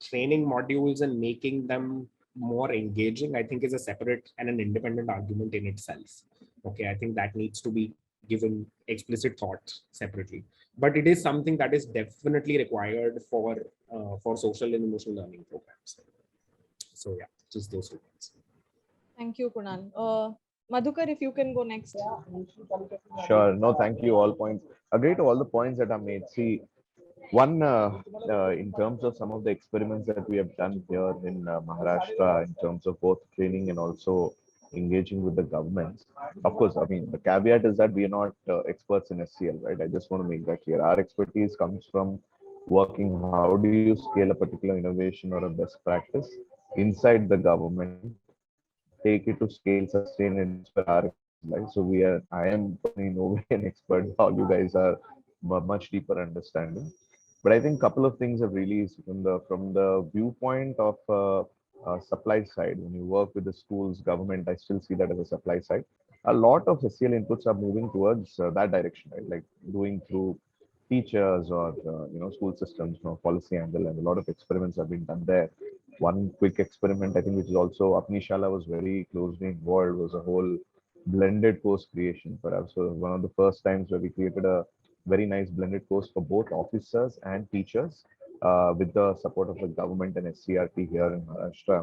training modules and making them more engaging, I think, is a separate and an independent argument in itself. Okay, I think that needs to be given explicit thought separately. But it is something that is definitely required for social and emotional learning programs. So yeah, just those 2 points. Thank you, Kunal. Madhukar, if you can go next. Sure. No, thank you. All points. Agree to all the points that are made. See, one, in terms of some of the experiments that we have done here in Maharashtra, in terms of both training and also engaging with the governments. Of course, I mean, the caveat is that we are not experts in SCL, right? I just want to make that clear. Our expertise comes from working, how do you scale a particular innovation or a best practice inside the government, take it to scale, sustain, and that's where our expertise lies. So I am personally no way an expert. All you guys are much deeper understanding. But I think a couple of things have really, from the viewpoint of supply side, when you work with the schools, government, I still see that as a supply side. A lot of SCL inputs are moving towards that direction, right? Like doing through teachers or school systems from a policy angle, and a lot of experiments have been done there. one quick experiment, I think, which is also Apnishala was very closely involved, was a whole blended course creation. Perhaps was one of the first times where we created a very nice blended course for both officers and teachers with the support of the government and SCRT here in Maharashtra,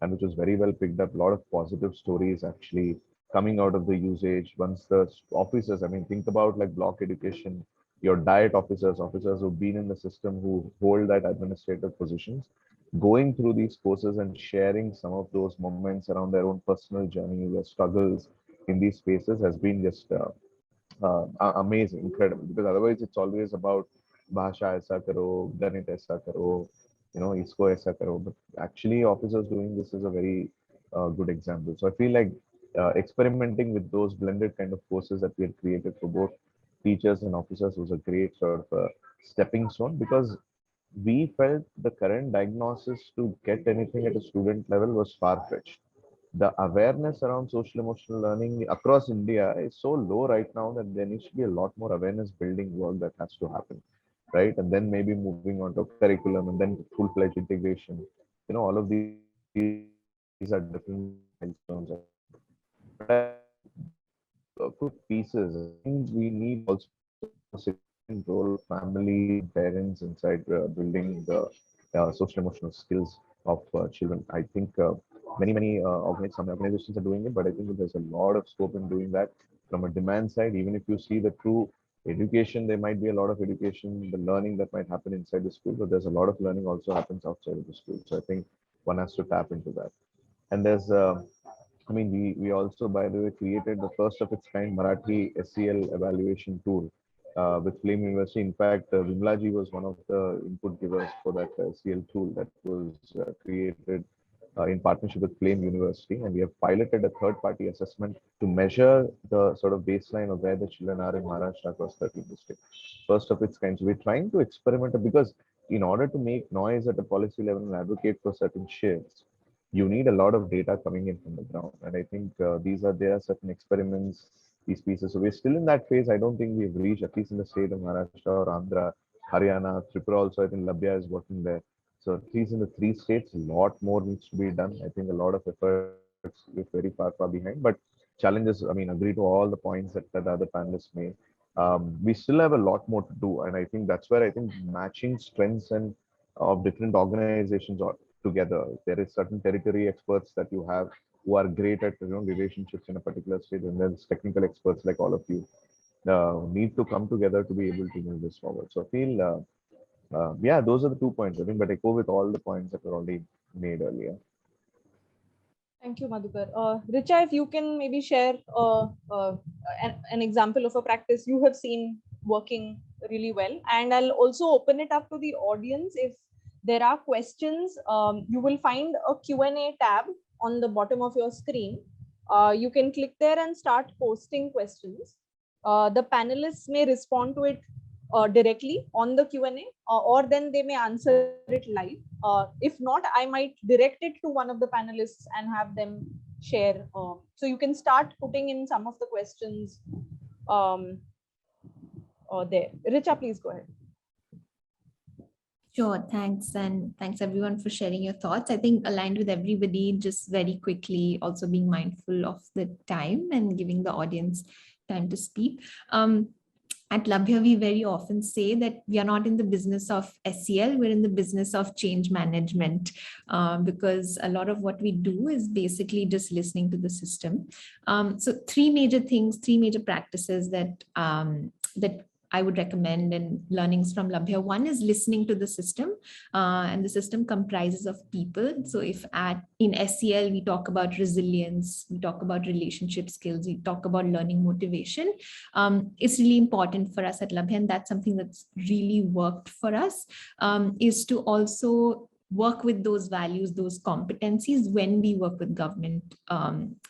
and which was very well picked up. A lot of positive stories actually coming out of the usage. Once the officers, I mean, think about like block education, your diet officers, officers who've been in the system who hold that administrative positions, going through these courses and sharing some of those moments around their own personal journey, their struggles in these spaces has been just amazing, incredible. Because otherwise, it's always about bhasha aisa karo, ganit aisa karo, isko aisa karo. But actually, officers doing this is a very good example. So I feel like experimenting with those blended kind of courses that we had created for both teachers and officers was a great sort of stepping stone, because we felt the current diagnosis to get anything at a student level was far-fetched. The awareness around social emotional learning across India is so low right now that there needs to be a lot more awareness building work that has to happen, right? And then maybe moving on to curriculum and then full-fledged integration. All of these are different milestones. But I think those quick pieces, I think we need also a significant role of families and parents inside building the social emotional skills of children. I think some organizations are doing it, but I think there's a lot of scope in doing that from a demand side. Even if you see the true education, there might be a lot of education, the learning that might happen inside the school, but there's a lot of learning also happens outside of the school. So I think one has to tap into that. And there's I mean, we also, by the way, created the first of its kind Marathi SEL evaluation tool with Flame University. In fact, Vimlaji was one of the input givers for that SEL tool that was created in partnership with Flame University. And we have piloted a third-party assessment to measure the sort of baseline of where the children are in Maharashtra across 13 districts. First of its kind. So we're trying to experiment because in order to make noise at a policy level and advocate for certain shifts, you need a lot of data coming in from the ground. And I think there are certain experiments, these pieces. So we're still in that phase. I don't think we've reached, at least in the state of Maharashtra or Andhra, Haryana, Tripura also, I think Labhya is working there. So at least in the three states, a lot more needs to be done. I think a lot of efforts is very far behind, but challenges, I mean, agree to all the points that the other panelists made. We still have a lot more to do. And I think that's where I think matching strengths and of different organizations together. There is certain territory experts that you have who are great at relationships in a particular state, and there's technical experts like all of you need to come together to be able to move this forward. So I feel, yeah, those are the 2 points I think, but I go with all the points that were already made earlier. Thank you, Madhukar. Richa, if you can maybe share an example of a practice you have seen working really well, and I'll also open it up to the audience. If there are questions, you will find a Q&A tab on the bottom of your screen. You can click there and start posting questions. The panelists may respond to it directly on the Q&A, or then they may answer it live. If not, I might direct it to one of the panelists and have them share. So you can start putting in some of the questions there. Richa, please go ahead. Sure, thanks. And thanks everyone for sharing your thoughts. I think aligned with everybody, just very quickly, also being mindful of the time and giving the audience time to speak. At Labhya, we very often say that we are not in the business of SEL, we're in the business of change management, because a lot of what we do is basically just listening to the system. So three major practices that I would recommend and learnings from Labhya. One is listening to the system, and the system comprises of people. So if in SEL, we talk about resilience, we talk about relationship skills, we talk about learning motivation. It's really important for us at Labhya, and that's something that's really worked for us, is to also work with those values, those competencies when we work with government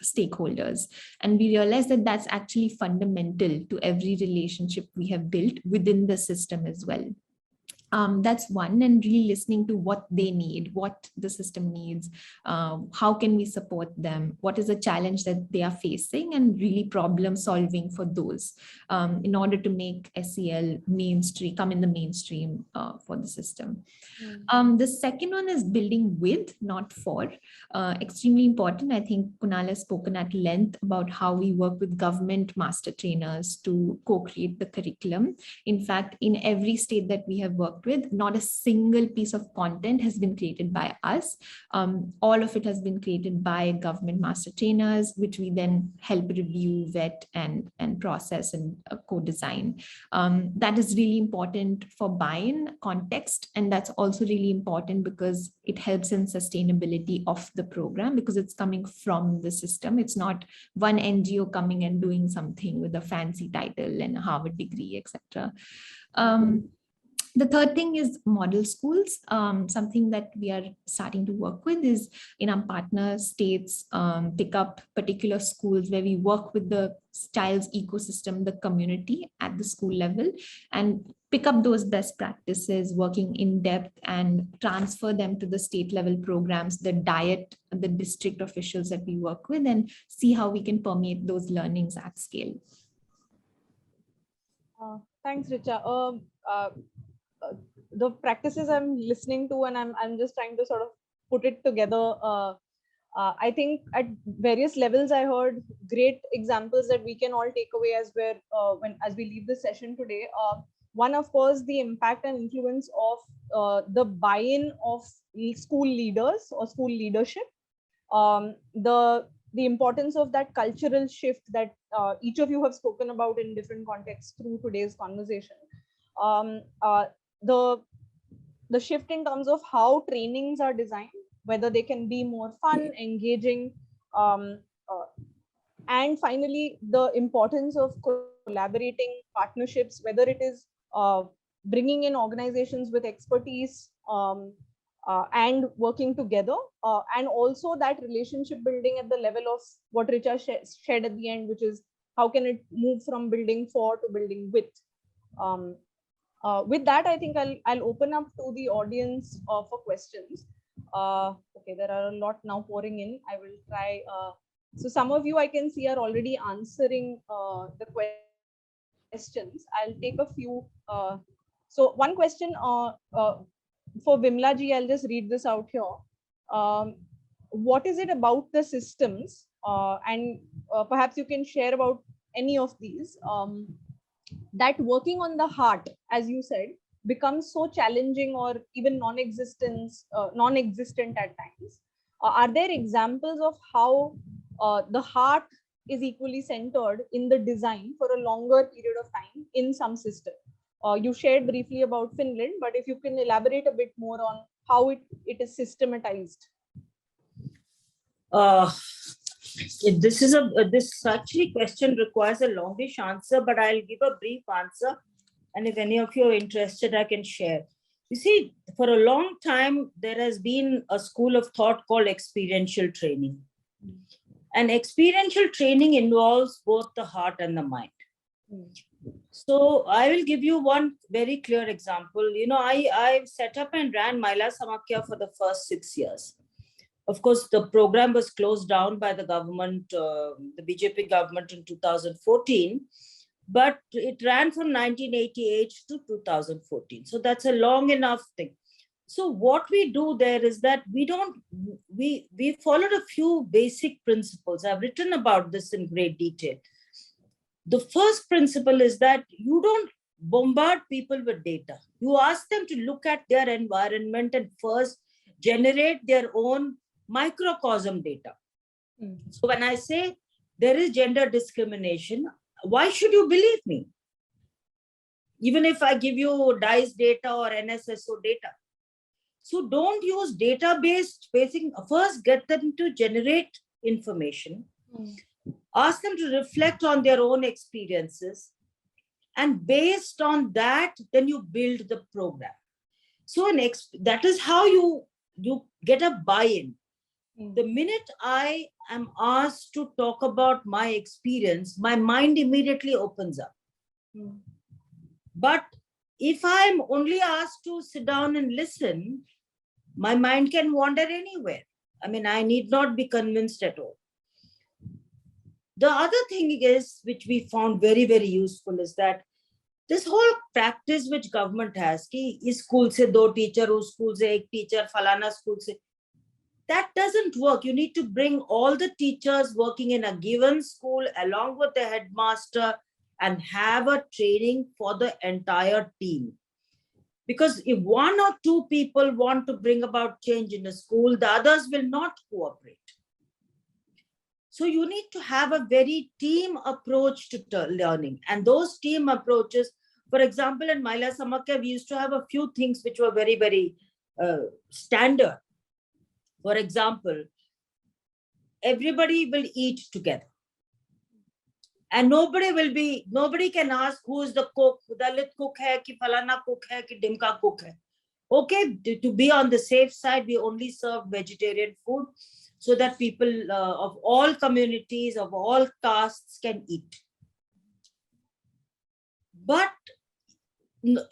stakeholders. And we realize that that's actually fundamental to every relationship we have built within the system as well. That's one, and really listening to what they need, what the system needs, how can we support them, what is the challenge that they are facing, and really problem solving for those in order to make SEL mainstream, come in the mainstream for the system. The second one is building with, not for. Extremely important. I think Kunal has spoken at length about how we work with government master trainers to co-create the curriculum. In fact, in every state that we have worked with, not a single piece of content has been created by us. All of it has been created by government master trainers, which we then help review, vet, and process and co-design. That is really important for buy-in context, and that's also really important because it helps in sustainability of the program, because it's coming from the system. It's not one NGO coming and doing something with a fancy title and a Harvard degree, etc. The third thing is model schools. Something that we are starting to work with is in our partner states, pick up particular schools where we work with the child's ecosystem, the community at the school level, and pick up those best practices, working in depth, and transfer them to the state level programs, the the district officials that we work with, and see how we can permeate those learnings at scale. Thanks, Richa. The practices I'm listening to, and I'm just trying to sort of put it together. I think at various levels, I heard great examples that we can all take away as we leave the session today. One, of course, the impact and influence of the buy-in of school leaders or school leadership. The importance of that cultural shift that each of you have spoken about in different contexts through today's conversation. The shift in terms of how trainings are designed, whether they can be more fun, engaging, and finally, the importance of collaborating partnerships, whether it is bringing in organizations with expertise and working together, and also that relationship building at the level of what Richa shared at the end, which is how can it move from building for to building with. With that, I think I'll open up to the audience for questions. Okay, there are a lot now pouring in. I will try. So some of you I can see are already answering the questions. I'll take a few. So one question for Vimla ji, I'll just read this out here. What is it about the systems? And perhaps you can share about any of these. That working on the heart, as you said, becomes so challenging or even non-existent at times. Are there examples of how the heart is equally centered in the design for a longer period of time in some system? You shared briefly about Finland, but if you can elaborate a bit more on how it is systematized. This actually question requires a longish answer, but I'll give a brief answer. And if any of you are interested, I can share. You see, for a long time, there has been a school of thought called experiential training. And experiential training involves both the heart and the mind. So I will give you one very clear example. You know, I set up and ran Mahila Samakhya for the first 6 years. Of course, the program was closed down by the government, the BJP government in 2014, but it ran from 1988 to 2014. So that's a long enough thing. So what we do there is that we followed a few basic principles. I've written about this in great detail. The first principle is that you don't bombard people with data. You ask them to look at their environment and first generate their own microcosm data. So when I say there is gender discrimination, why should you believe me? Even if I give you DICE data or NSSO data. So don't use data-based spacing. First, get them to generate information. Ask them to reflect on their own experiences. And based on that, then you build the program. So that is how you get a buy-in. The minute I am asked to talk about my experience, my mind immediately opens up. But if I'm only asked to sit down and listen, my mind can wander anywhere. I mean, I need not be convinced at all. The other thing is, which we found very, very useful, is that this whole practice which government has, कि इस school से 2 teacher, उस school से 1 teacher, falana school से, that doesn't work. You need to bring all the teachers working in a given school along with the headmaster and have a training for the entire team. Because if 1 or 2 people want to bring about change in a school, the others will not cooperate. So you need to have a very team approach to learning. And those team approaches, for example, in Mahila Samakya, we used to have a few things which were very, very standard. For example, everybody will eat together. And nobody can ask who is the cook, Dalit cook hai, ki falana cook hai, ki Dimka cook hai. Okay, to be on the safe side, we only serve vegetarian food so that people of all communities, of all castes can eat. But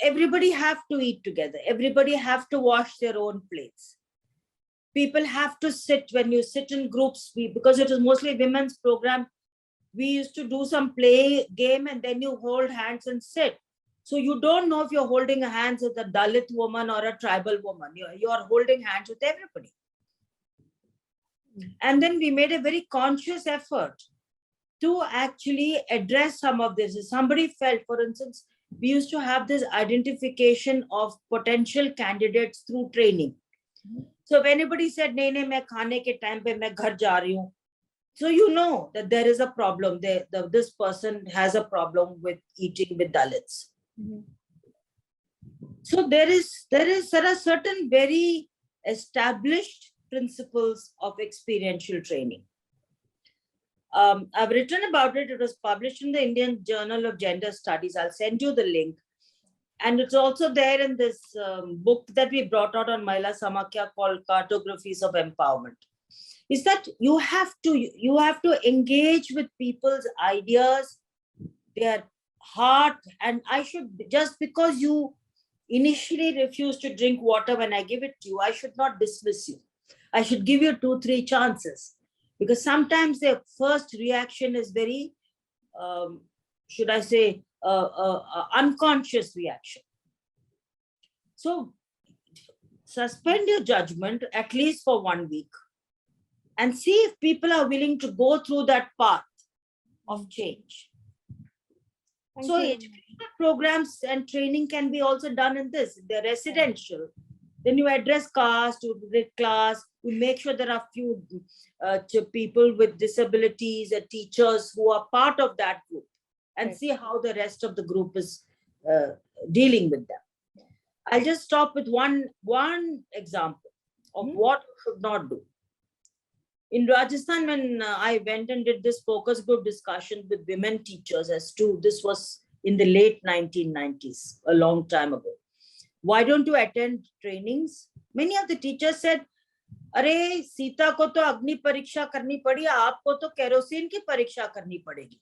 everybody have to eat together. Everybody have to wash their own plates. People have to sit, when you sit in groups, because it is mostly women's program, we used to do some play game and then you hold hands and sit. So you don't know if you're holding hands with a Dalit woman or a tribal woman. You're holding hands with everybody. And then we made a very conscious effort to actually address some of this. If somebody felt, for instance, we used to have this identification of potential candidates through training. So if anybody said, nahin, main khane ke time pe main ghar ja rahi hu, so you know that there is a problem. This person has a problem with eating with Dalits. So there are certain very established principles of experiential training. I've written about it. It was published in the Indian Journal of Gender Studies. I'll send you the link. And it's also there in this book that we brought out on Mahila Samakya called Cartographies of Empowerment. Is that you have to engage with people's ideas, their heart. And I should, just because you initially refuse to drink water when I give it to you, I should not dismiss you. I should give you 2-3 chances, because sometimes the first reaction is very, should I say, unconscious reaction. So suspend your judgment at least for 1 week and see if people are willing to go through that path of change. So educational programs and training can be also done in this. They're residential. Then you address caste, you address class, you make sure there are few people with disabilities and teachers who are part of that group, and see how the rest of the group is dealing with them. I'll just stop with one example of what you should not do. In Rajasthan, when I went and did this focus group discussion with women teachers as to, this was in the late 1990s, a long time ago. Why don't you attend trainings? Many of the teachers said, अरे सीता को तो अग्नि परीक्षा करनी पड़ी, आपको तो kerosene की परीक्षा करनी पड़ेगी.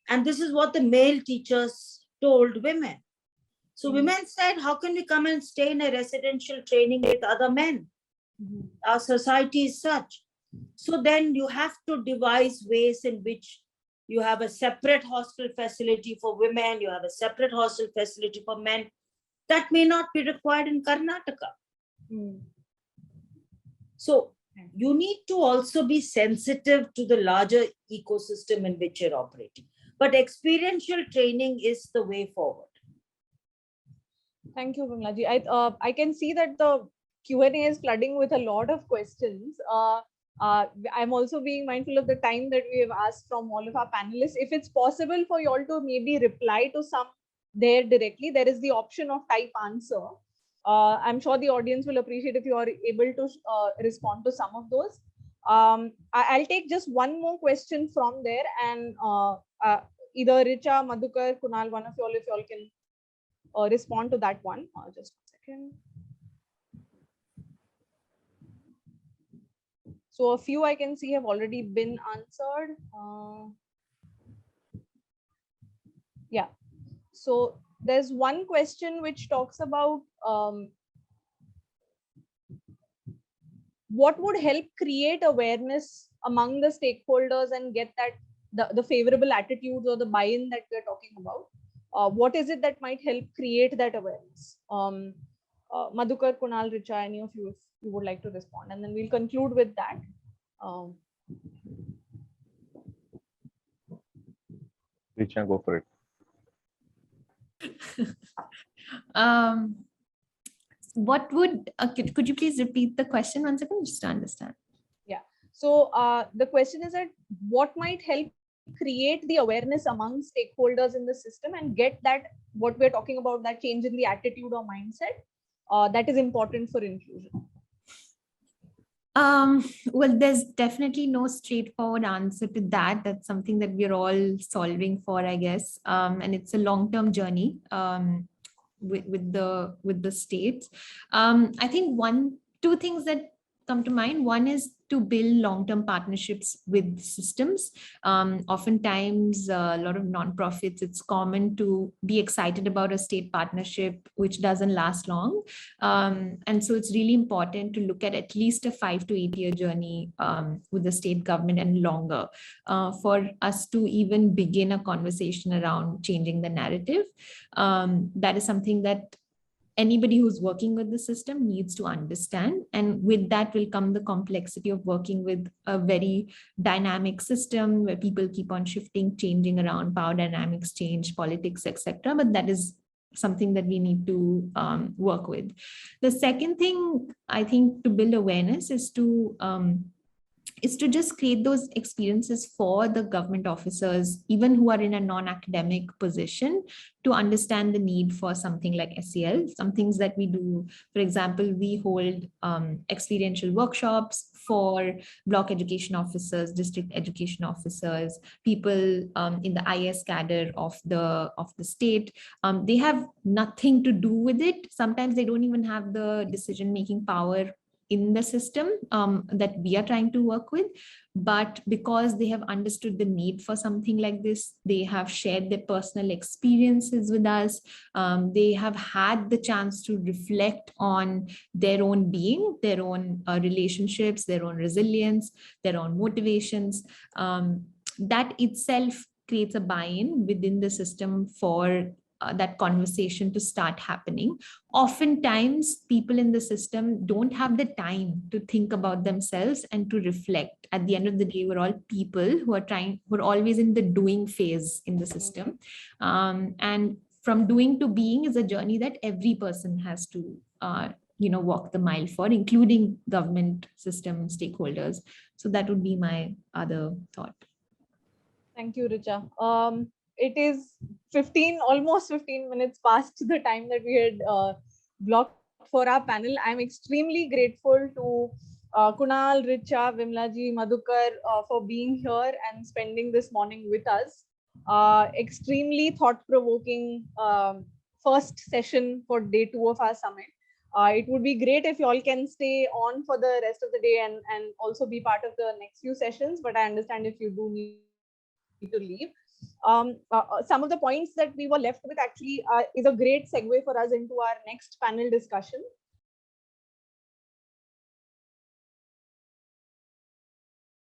And this is what the male teachers told women. So women said, how can we come and stay in a residential training with other men? Our society is such. So then you have to devise ways in which you have a separate hostel facility for women, you have a separate hostel facility for men. That may not be required in Karnataka. So you need to also be sensitive to the larger ecosystem in which you're operating. But experiential training is the way forward. Thank you, Vimlaji. I can see that the Q&A is flooding with a lot of questions. I'm also being mindful of the time that we have asked from all of our panelists. If it's possible for you all to maybe reply to some there directly, there is the option of type answer. I'm sure the audience will appreciate if you are able to respond to some of those. I'll take just one more question from there, and either Richa, Madhukar, Kunal, one of you all, if you all can respond to that one. Just a second. So a few I can see have already been answered. Yeah. So there's one question which talks about what would help create awareness among the stakeholders and get that the favorable attitudes or the buy-in that we're talking about. What is it that might help create that awareness? Madhukar, Kunal, Richa, any of you, if you would like to respond, and then we'll conclude with that. Richa, go for it. What would, could you please repeat the question once again, just to understand? Yeah. So the question is that what might help create the awareness among stakeholders in the system and get that, what we're talking about, that change in the attitude or mindset that is important for inclusion? Well, there's definitely no straightforward answer to that. That's something that we're all solving for, I guess. And it's a long-term journey with the states. I think two things that come to mind. One is to build long-term partnerships with systems. Oftentimes, a lot of nonprofits, it's common to be excited about a state partnership, which doesn't last long. And so it's really important to look at least a 5 to 8 year journey with the state government and longer for us to even begin a conversation around changing the narrative. That is something that anybody who's working with the system needs to understand. And with that will come the complexity of working with a very dynamic system where people keep on shifting, changing around, power dynamics change, politics, etc. But that is something that we need to work with. The second thing, I think, to build awareness is to just create those experiences for the government officers, even who are in a non-academic position, to understand the need for something like SEL. Some things that we do, for example, we hold experiential workshops for block education officers, district education officers, people in the IS cadre of the state. They have nothing to do with it. Sometimes they don't even have the decision-making power in the system that we are trying to work with. But because they have understood the need for something like this, they have shared their personal experiences with us. They have had the chance to reflect on their own being, their own relationships, their own resilience, their own motivations. That itself creates a buy-in within the system for that conversation to start happening. Oftentimes, people in the system don't have the time to think about themselves and to reflect. At the end of the day, we're all people who are always in the doing phase in the system. And from doing to being is a journey that every person has to walk the mile for, including government system stakeholders. So that would be my other thought. Thank you, Richa. It is almost 15 minutes past the time that we had blocked for our panel. I'm extremely grateful to Kunal, Richa, Vimlaji, Madhukar for being here and spending this morning with us. Extremely thought-provoking first session for day 2 of our summit. It would be great if you all can stay on for the rest of the day and also be part of the next few sessions, but I understand if you do need to leave. Some of the points that we were left with actually is a great segue for us into our next panel discussion.